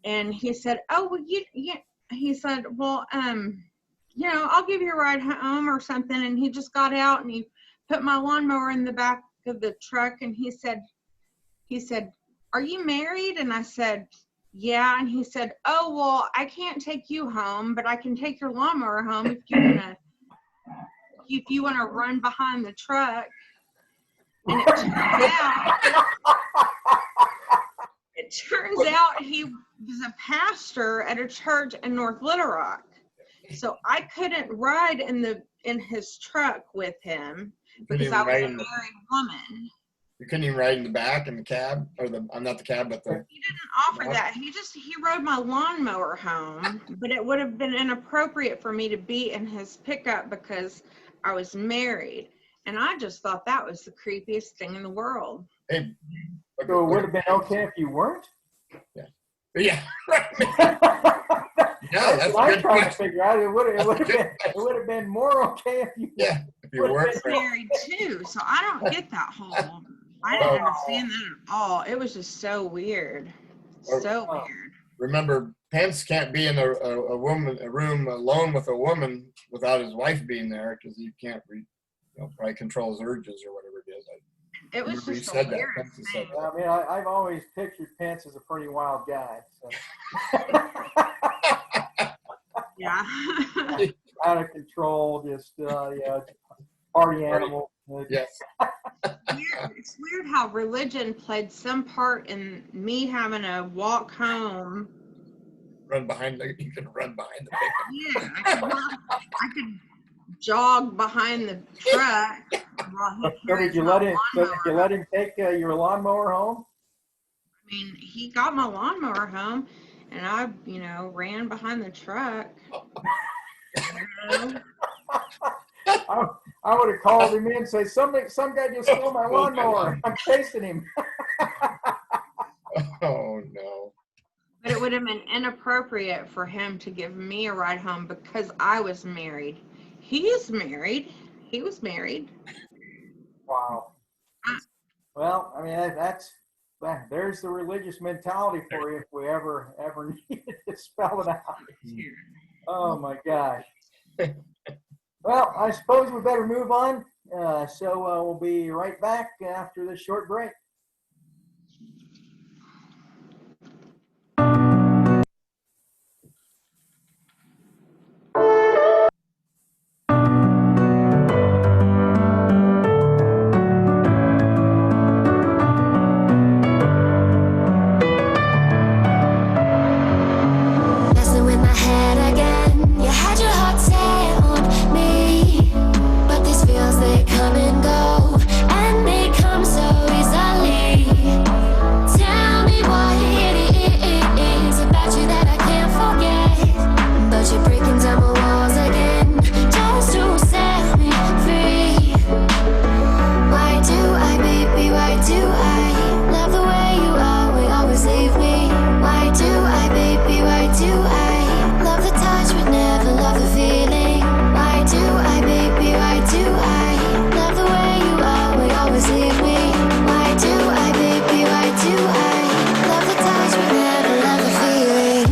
And he said, "Oh, well, he said, well, I'll give you a ride home or something." And he just got out and he put my lawnmower in the back of the truck, and he said, "Are you married?" And I said, "Yeah." And he said, "Oh, well, I can't take you home, but I can take your lawnmower home if you want to run behind the truck." And it turns out he was a pastor at a church in North Little Rock. So I couldn't ride in his truck with him. couldn't because even I was ride a in the, married woman. you couldn't even ride in the back in the cab, or the, not the cab, but the, He didn't offer that. He rode my lawnmower home, but it would have been inappropriate for me to be in his pickup because I was married. And I just thought that was the creepiest thing in the world. hey, So it would have been okay if you weren't? yeah, right. That's That's what a I'm good trying to question. figure out. It would have been more okay if you Yeah, if you would have weren't, been Married too, so I don't get that whole. I didn't understand that at all. It was just so weird, so Oh. weird. remember, Pence can't be in a room alone with a woman without his wife being there, because he can't probably control his urges or whatever it is. It was remember he just said the that. weirdest Pence said thing. I mean, I've always pictured Pence as a pretty wild guy. So. Yeah. Out of control, just party animal. Yes. It's weird how religion played some part in me having to walk home. You can run behind the pickup. Yeah, I could jog behind the truck while he So carries did you my let him? So did lawnmower. you let him take your lawnmower home? I mean, he got my lawnmower home, and I, ran behind the truck. I would have called him in and say, some guy just stole my lawnmower. I'm chasing him. Oh no. But it would have been inappropriate for him to give me a ride home because I was married. He is married. He was married. Wow. Well, I mean, there's the religious mentality for you if we ever needed to spell it out. Oh my gosh. Well, I suppose we better move on. So we'll be right back after this short break. Messing with my head again. You had your heart set on me, but these feels, they come and go, and they come so easily. Tell me what it is about you that I can't forget, but you're breaking down my walls again just to set me free. Why do I, baby, why do I love the way you are, we always leave me? Why do I, baby, why do I love the touch but never love the feeling? Why do I, baby, why do I love the way you are, we always leave me? Why do I, baby, why do I love the touch but never love the feeling?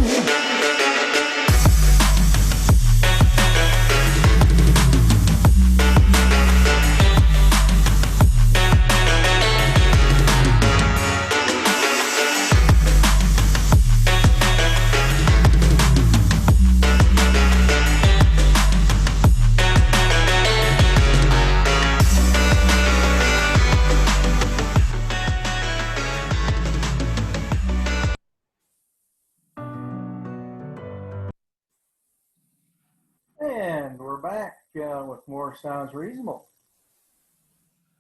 And we're back with more Sounds Reasonable.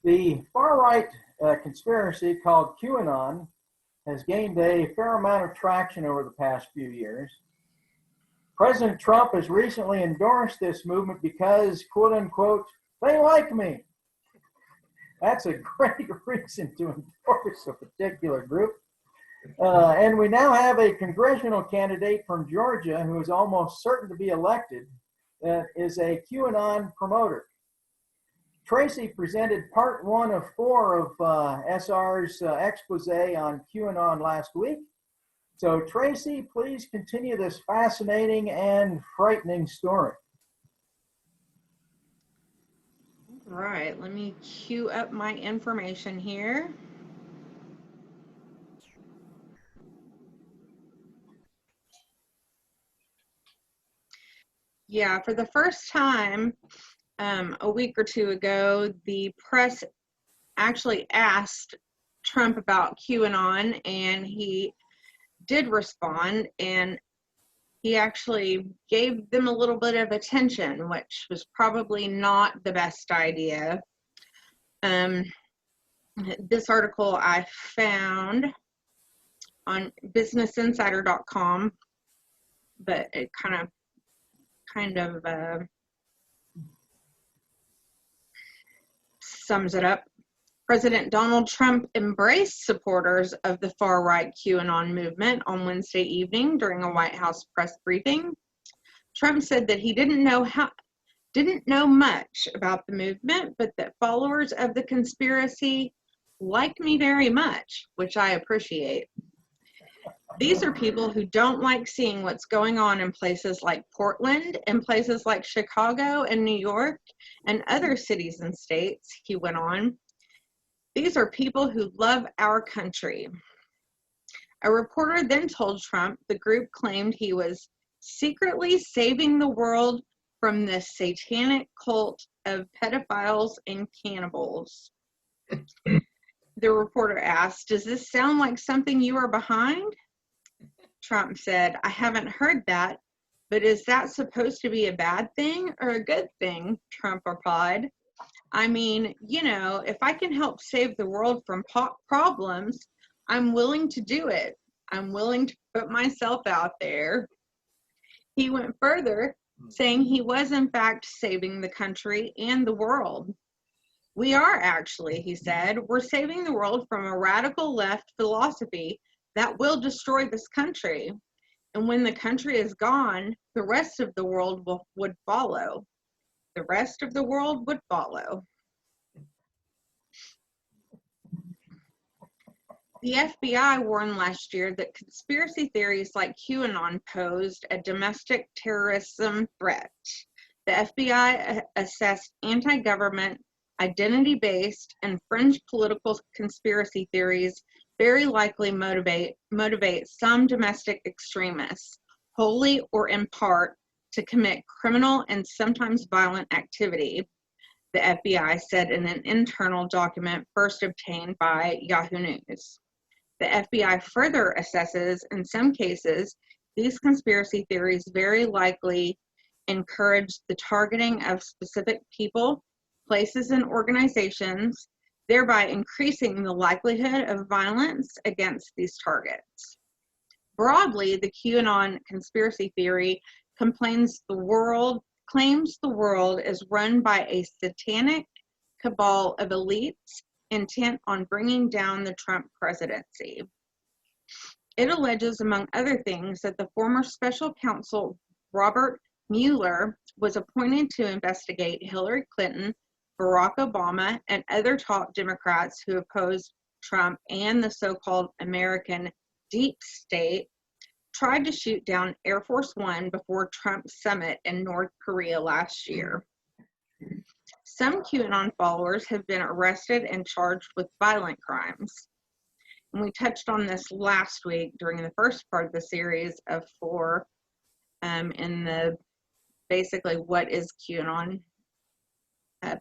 The far-right conspiracy called QAnon has gained a fair amount of traction over the past few years. President Trump has recently endorsed this movement because, quote unquote, they like me. That's a great reason to endorse a particular group. And we now have a congressional candidate from Georgia who is almost certain to be elected that is a QAnon promoter. Tracy presented part 1 of 4 of SR's expose on QAnon last week. So Tracy, please continue this fascinating and frightening story. All right, let me queue up my information here. Yeah, for the first time a week or two ago, the press actually asked Trump about QAnon, and he did respond, and he actually gave them a little bit of attention, which was probably not the best idea. This article I found on businessinsider.com, but it kind of sums it up. President Donald Trump embraced supporters of the far-right QAnon movement on Wednesday evening during a White House press briefing. Trump said that he didn't know much about the movement, but that followers of the conspiracy liked me very much, which I appreciate. These are people who don't like seeing what's going on in places like Portland and places like Chicago and New York and other cities and states, he went on. These are people who love our country. A reporter then told Trump the group claimed he was secretly saving the world from the satanic cult of pedophiles and cannibals. The reporter asked, "Does this sound like something you are behind?" Trump said, "I haven't heard that, but is that supposed to be a bad thing or a good thing?" Trump replied. "I mean, you know, if I can help save the world from problems, I'm willing to do it. I'm willing to put myself out there." He went further, saying he was in fact saving the country and the world. "We are actually," he said. "We're saving the world from a radical left philosophy that will destroy this country. And when the country is gone, the rest of the world would follow. The rest of the world would follow." The FBI warned last year that conspiracy theories like QAnon posed a domestic terrorism threat. The FBI assessed anti-government, identity-based, and fringe political conspiracy theories very likely motivate some domestic extremists, wholly or in part, to commit criminal and sometimes violent activity, the FBI said in an internal document first obtained by Yahoo News. The FBI further assesses, in some cases, these conspiracy theories very likely encourage the targeting of specific people, places, and organizations, thereby increasing the likelihood of violence against these targets. Broadly, the QAnon conspiracy theory claims the world is run by a satanic cabal of elites intent on bringing down the Trump presidency. It alleges, among other things, that the former special counsel Robert Mueller was appointed to investigate Hillary Clinton, Barack Obama, and other top Democrats who opposed Trump and the so-called American deep state tried to shoot down Air Force One before Trump's summit in North Korea last year. Some QAnon followers have been arrested and charged with violent crimes. And we touched on this last week during the first part of the series of 4 in the basically what is QAnon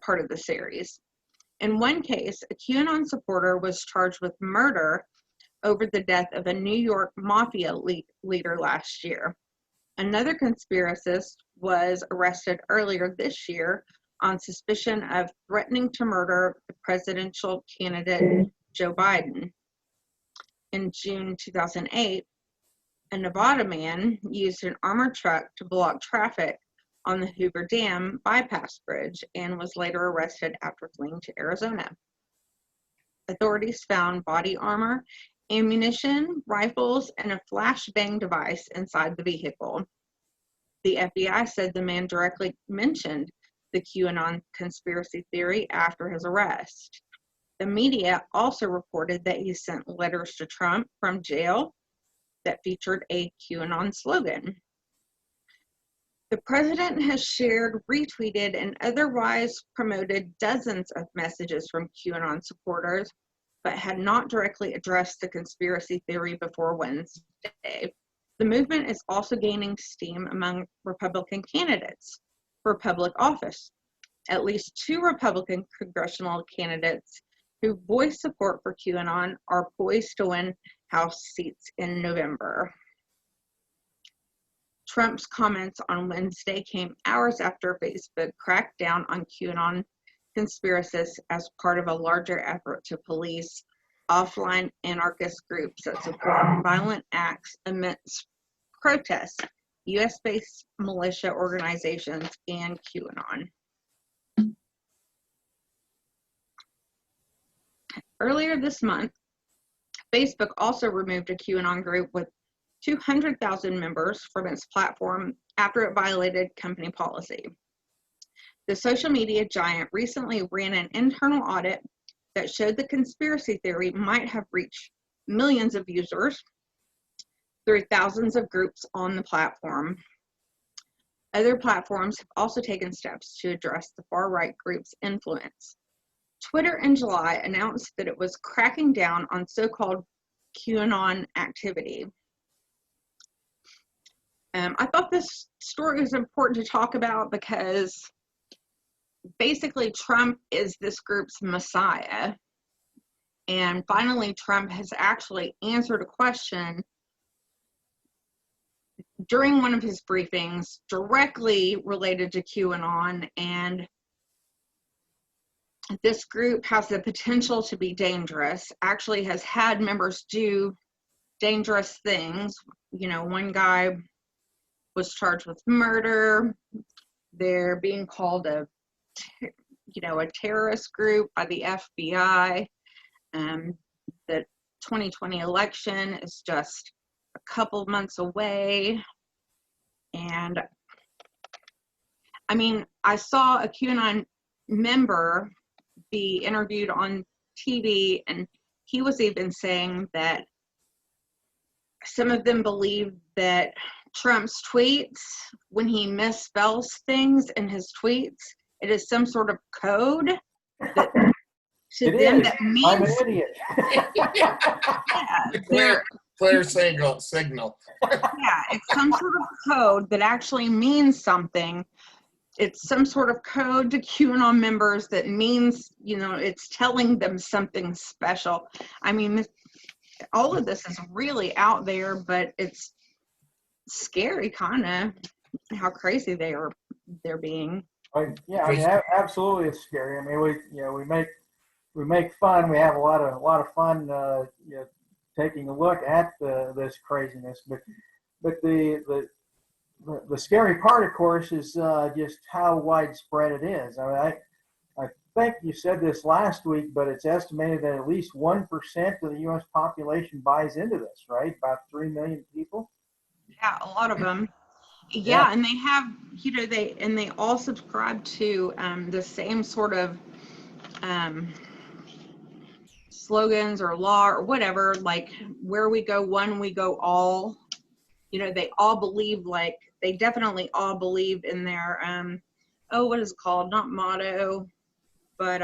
part of the series. In one case, a QAnon supporter was charged with murder over the death of a New York mafia leader last year. Another conspiracist was arrested earlier this year on suspicion of threatening to murder the presidential candidate Joe Biden. In June 2008, a Nevada man used an armored truck to block traffic on the Hoover Dam bypass bridge and was later arrested after fleeing to Arizona. Authorities found body armor, ammunition, rifles, and a flashbang device inside the vehicle. The FBI said the man directly mentioned the QAnon conspiracy theory after his arrest. The media also reported that he sent letters to Trump from jail that featured a QAnon slogan. The president has shared, retweeted, and otherwise promoted dozens of messages from QAnon supporters, but had not directly addressed the conspiracy theory before Wednesday. The movement is also gaining steam among Republican candidates for public office. At least 2 Republican congressional candidates who voiced support for QAnon are poised to win House seats in November. Trump's comments on Wednesday came hours after Facebook cracked down on QAnon conspiracists as part of a larger effort to police offline anarchist groups that support violent acts amidst protests, U.S.-based militia organizations, and QAnon. Earlier this month, Facebook also removed a QAnon group with 200,000 members from its platform after it violated company policy. The social media giant recently ran an internal audit that showed the conspiracy theory might have reached millions of users through thousands of groups on the platform. Other platforms have also taken steps to address the far-right group's influence. Twitter in July announced that it was cracking down on so-called QAnon activity. I thought this story was important to talk about because basically Trump is this group's messiah. And finally, Trump has actually answered a question during one of his briefings directly related to QAnon, and this group has the potential to be dangerous, actually has had members do dangerous things. You know, one guy was charged with murder. They're being called a terrorist group by the FBI. The 2020 election is just a couple months away. And I mean, I saw a QAnon member be interviewed on TV, and he was even saying that some of them believe that Trump's tweets, when he misspells things in his tweets, it is some sort of code that to them that means I'm an idiot. Clear signal. Yeah, it's some sort of code that actually means something. It's some sort of code to QAnon members that means, it's telling them something special. I mean, all of this is really out there, but it's scary, kind of, how crazy they're being. Absolutely, it's scary. I mean, we make fun. We have a lot of fun, taking a look at this craziness. But the scary part, of course, is just how widespread it is. I mean, I think you said this last week, but it's estimated that at least 1% of the U.S. population buys into this, right? About 3 million people. Yeah, a lot of them. Yeah, and they have, they all subscribe to the same sort of slogans or law or whatever, like where we go one, we go all. They all believe, they definitely all believe in their, what is it called? Not motto, but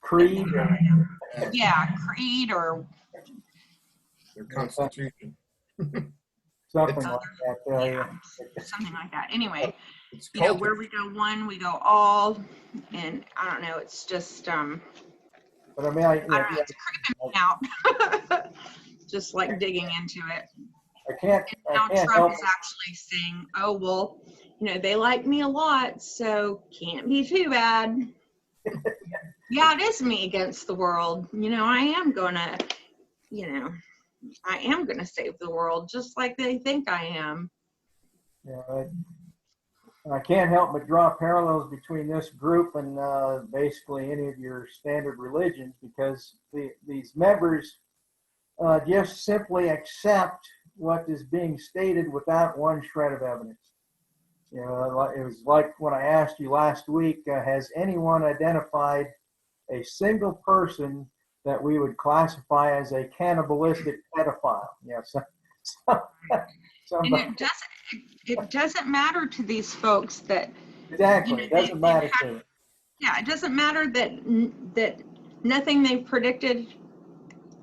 creed. Yeah, creed or their constitution. Something like that. Something like that. Anyway, It's where we go one, we go all, and I don't know. It's just But I mean, I don't know, it's creeping me out. Just like digging into it. I can't Trump help is actually saying, "Oh well, they like me a lot, so can't be too bad." Yeah, it is me against the world. I am gonna save the world just like they think I am. I can't help but draw parallels between this group and basically any of your standard religions, because these members just simply accept what is being stated without one shred of evidence. It was like when I asked you last week, has anyone identified a single person that we would classify as a cannibalistic pedophile? And it doesn't matter to these folks that exactly. It doesn't matter to them. Yeah, it doesn't matter that nothing they've predicted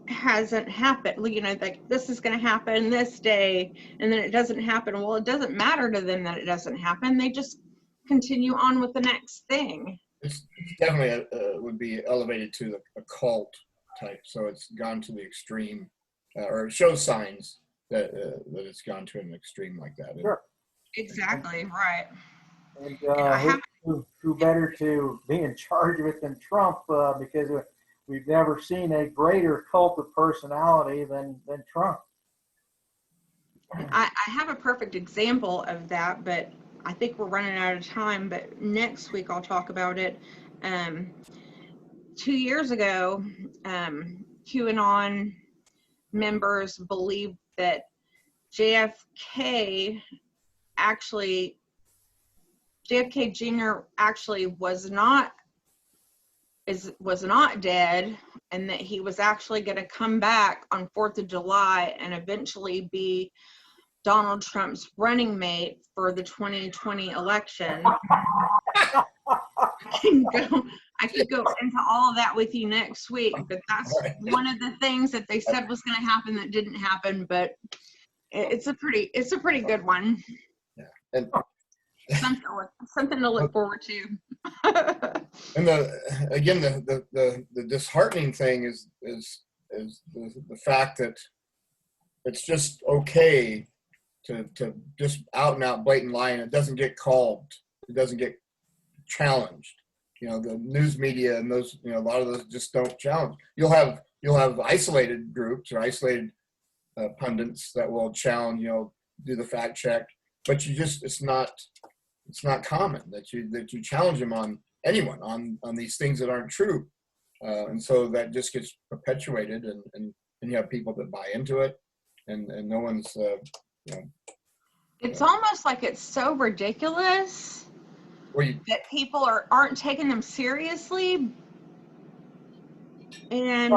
hasn't happened. Like this is going to happen this day, and then it doesn't happen. Well, it doesn't matter to them that it doesn't happen. They just continue on with the next thing. It's definitely would be elevated to a cult type. So it's gone to the extreme, or it shows signs that it's gone to an extreme like that. Sure. Exactly right. And I have who better to be in charge of it than Trump? Because we've never seen a greater cult of personality than Trump. I have a perfect example of that, but I think we're running out of time. But next week I'll talk about it. 2 years ago, QAnon members believed that JFK Jr. actually was not dead, and that he was actually going to come back on 4th of July and eventually be Donald Trump's running mate for the 2020 election. I could go into all of that with you next week, but that's one of the things that they said was going to happen that didn't happen. But it's a pretty good one. Yeah, and something to look forward to. And the disheartening thing is the fact that it's just okay to just out and out blatant lie, and it doesn't get called, it doesn't get challenged. The news media and those, a lot of those just don't challenge. You'll have isolated groups or isolated pundits that will challenge, do the fact check, but it's not common that you challenge them on anyone on these things that aren't true, and so that just gets perpetuated, and you have people that buy into it, and no one's It's almost like it's so ridiculous that people aren't taking them seriously, and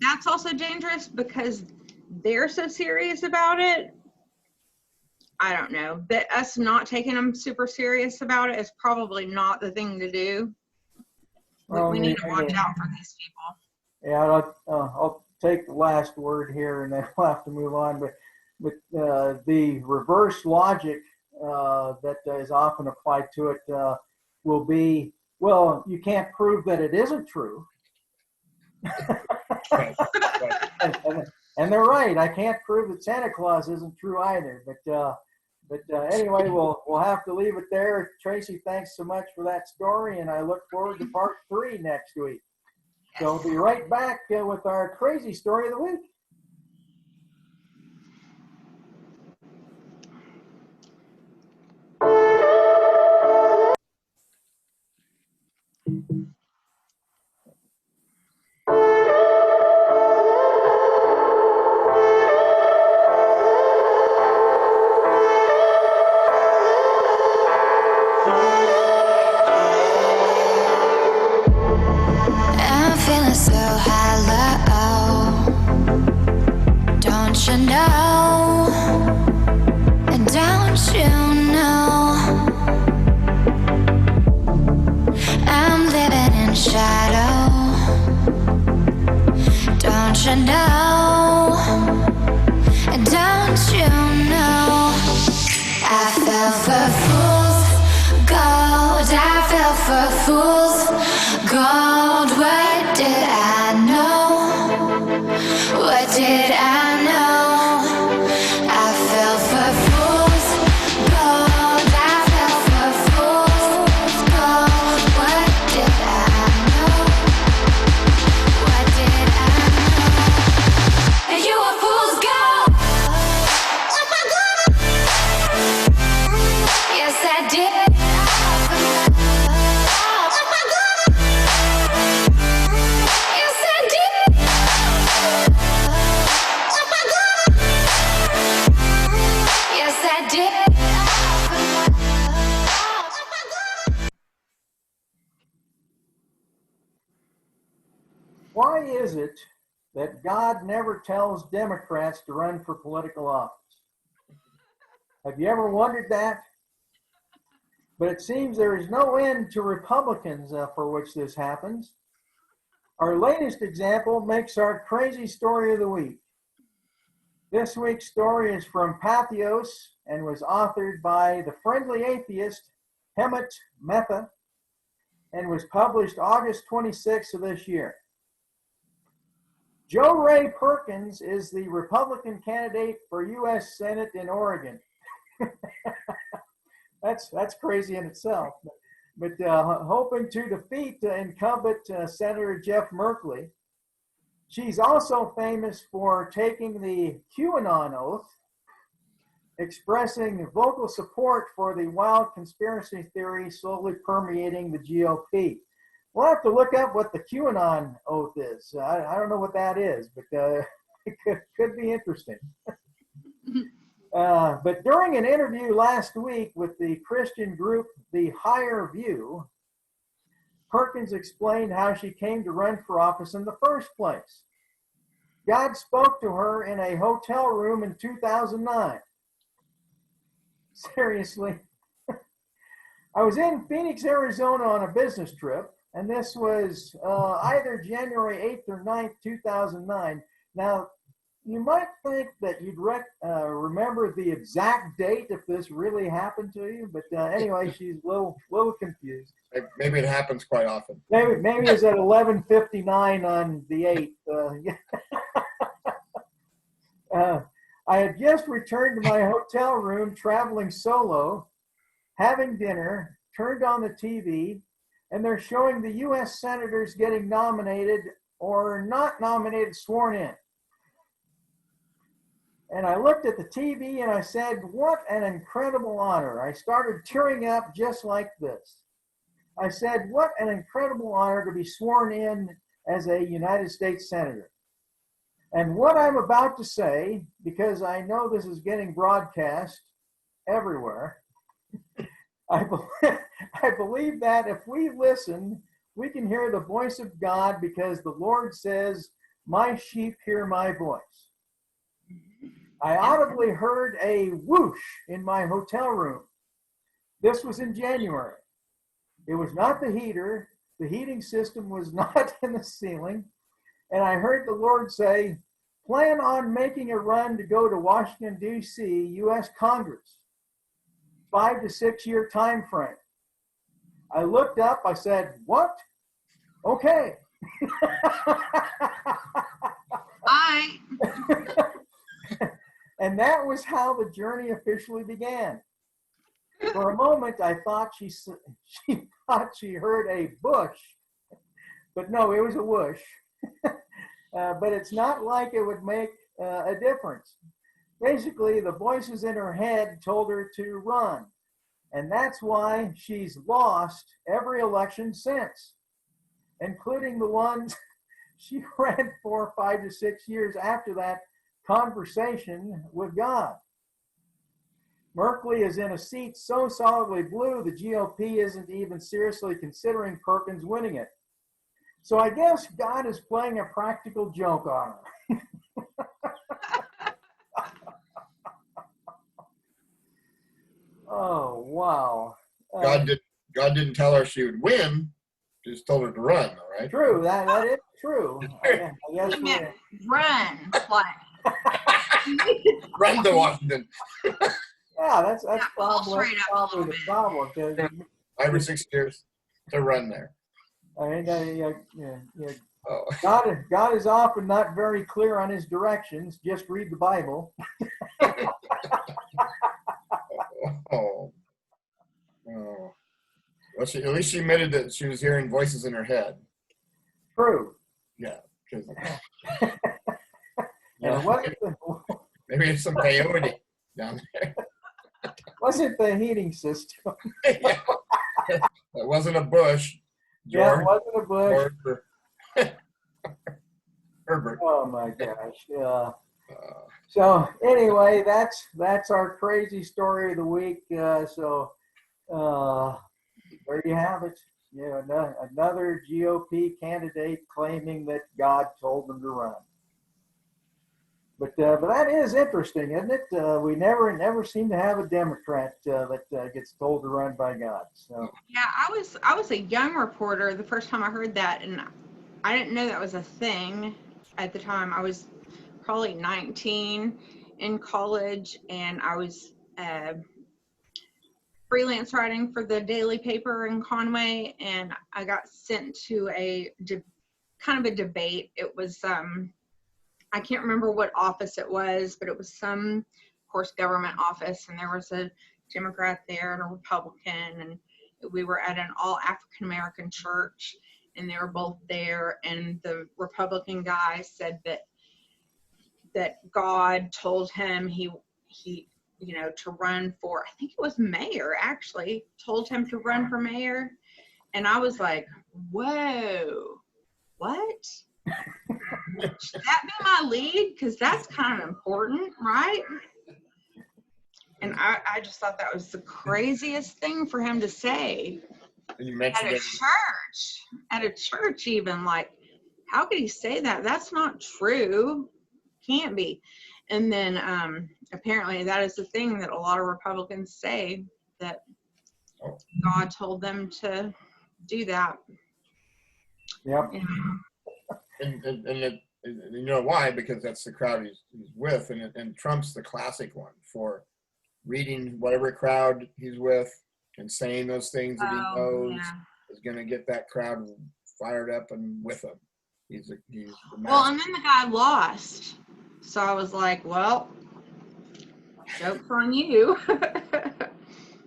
that's also dangerous because they're so serious about it. I don't know, but us not taking them super serious about it is probably not the thing to do. We need to watch out for these people. Yeah, I'll take the last word here, and then we'll have to move on. But the reverse logic that is often applied to it will be, well, you can't prove that it isn't true. Right. And they're right. I can't prove that Santa Claus isn't true either. But anyway, we'll have to leave it there. Tracy, thanks so much for that story, and I look forward to part 3 next week. So we'll be right back with our crazy story of the week. I'm feeling so hollow. Don't you know? Don't you know? I'm living in shadow. Don't you know? Don't you know? I fell for fool's gold. I fell for fool's gold. What did I know? What did I know? I fell for fool's gold. I fell for fool's gold. What did I know? What did I know? And you were fool's gold. Yes, I did. Yes, I did. Yes, I did. Why is it that God never tells Democrats to run for political office? Have you ever wondered that? But it seems there is no end to Republicans for which this happens. Our latest example makes our crazy story of the week. This week's story is from Pathos and was authored by the friendly atheist Hemet Metha and was published August 26th of this year. Joe Ray Perkins is the Republican candidate for U.S. Senate in Oregon. That's crazy in itself. But hoping to defeat incumbent Senator Jeff Merkley. She's also famous for taking the QAnon oath, expressing vocal support for the wild conspiracy theory slowly permeating the GOP. We'll have to look up what the QAnon oath is. I don't know what that is, but it could be interesting. But during an interview last week with the Christian group The Higher View, Perkins explained how she came to run for office in the first place. God spoke to her in a hotel room in 2009. Seriously. I was in Phoenix, Arizona on a business trip, and this was either January 8th or 9th, 2009. Now, you might think that you'd remember the exact date if this really happened to you, but anyway, she's a little confused. Maybe it happens quite often. Maybe it's at 11:59 on the 8th. I had just returned to my hotel room, traveling solo, having dinner, turned on the TV, and they're showing the U.S. senators getting nominated or not nominated, sworn in. And I looked at the TV and I said, what an incredible honor. I started tearing up just like this. I said, what an incredible honor to be sworn in as a United States Senator. And what I'm about to say, because I know this is getting broadcast everywhere, I believe that if we listen, we can hear the voice of God, because the Lord says, my sheep hear my voice. I audibly heard a whoosh in my hotel room. This was in January. It was not the heater. The heating system was not in the ceiling. And I heard the Lord say, plan on making a run to go to Washington, D.C., U.S. Congress, 5 to 6 year time frame. I looked up, I said, what? Okay. Bye. And that was how the journey officially began. For a moment, I thought she thought she heard a bush, but no, it was a whoosh. But it's not like it would make a difference. Basically, the voices in her head told her to run, and that's why she's lost every election since, including the ones she ran for 5 to 6 years after that conversation with God. Merkley is in a seat so solidly blue, the GOP isn't even seriously considering Perkins winning it. So I guess God is playing a practical joke on her. Oh, wow. God didn't tell her she would win, just told her to run, all right? True, that is true. I guess He meant run, like. Run to Washington. yeah, that's probably straight up a little the bit. problem. 'Cause 5 or 6 years to run there. I mean, Oh. God is often not very clear on his directions. Just read the Bible. Oh. Well, at least she admitted that she was hearing voices in her head. True. Yeah. And it wasn't Maybe it's some peyote down there. wasn't the heating system. Yeah. It wasn't a bush. Yeah, George, it wasn't a bush. George Herbert. Oh my gosh. Yeah. So anyway, that's our crazy story of the week. So there you have it. Yeah, another GOP candidate claiming that God told them to run. But that is interesting, isn't it? We never seem to have a Democrat that gets told to run by God. So Yeah, I was a young reporter the first time I heard that, and I didn't know that was a thing at the time. I was probably 19 in college, and I was freelance writing for the daily paper in Conway, and I got sent to a kind of a debate. It was I can't remember what office it was, but it was some, of course, government office, and there was a Democrat there and a Republican, and we were at an all African American church, and they were both there. And the Republican guy said that God told him he to run for, I think it was mayor, actually told him to run for mayor. And I was like, whoa, what? Should that be my lead? Because that's kind of important, right? And I just thought that was the craziest thing for him to say And you at mentioned a it. church even. Like, how could he say that? That's not true. Can't be. And then apparently that is the thing that a lot of Republicans say, that God told them to do that. Yep. And you know why? Because that's the crowd he's with, and Trump's the classic one for reading whatever crowd he's with and saying those things that he knows is going to get that crowd fired up and with him. He's the Well, and then the guy lost, so I was like, well, joke's on you.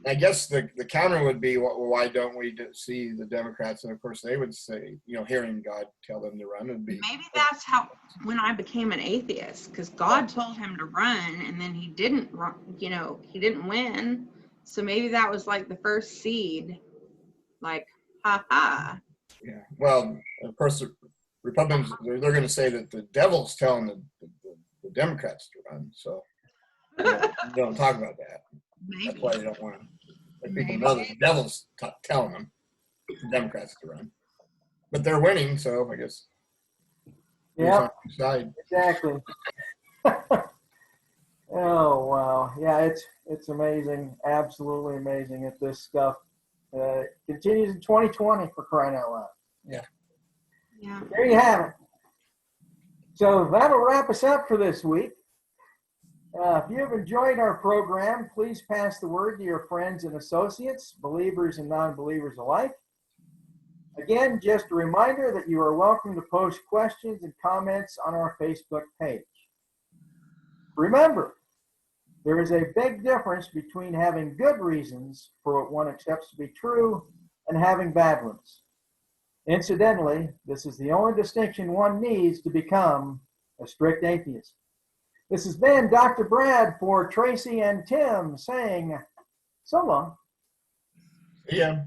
I guess the counter would be, well, why don't we see the Democrats? And of course, they would say, hearing God tell them to run would be. Maybe that's how, when I became an atheist, because God told him to run, and then he didn't run, he didn't win. So maybe that was like the first seed, like, ha ha. Yeah. Well, of course, the Republicans, they're going to say that the devil's telling the Democrats to run. So they don't talk about that. Maybe. That's why they don't want to let people know that the devil's telling them, the Democrats, to run. But they're winning, so I guess. Yeah. Side. Exactly. Oh wow, yeah, it's amazing, absolutely amazing that this stuff continues in 2020, for crying out loud. Yeah. There you have it. So that'll wrap us up for this week. If you've enjoyed our program, please pass the word to your friends and associates, believers and non-believers alike. Again, just a reminder that you are welcome to post questions and comments on our Facebook page. Remember, there is a big difference between having good reasons for what one accepts to be true and having bad ones. Incidentally, this is the only distinction one needs to become a strict atheist. This has been Dr. Brad for Tracy and Tim saying so long. Yeah.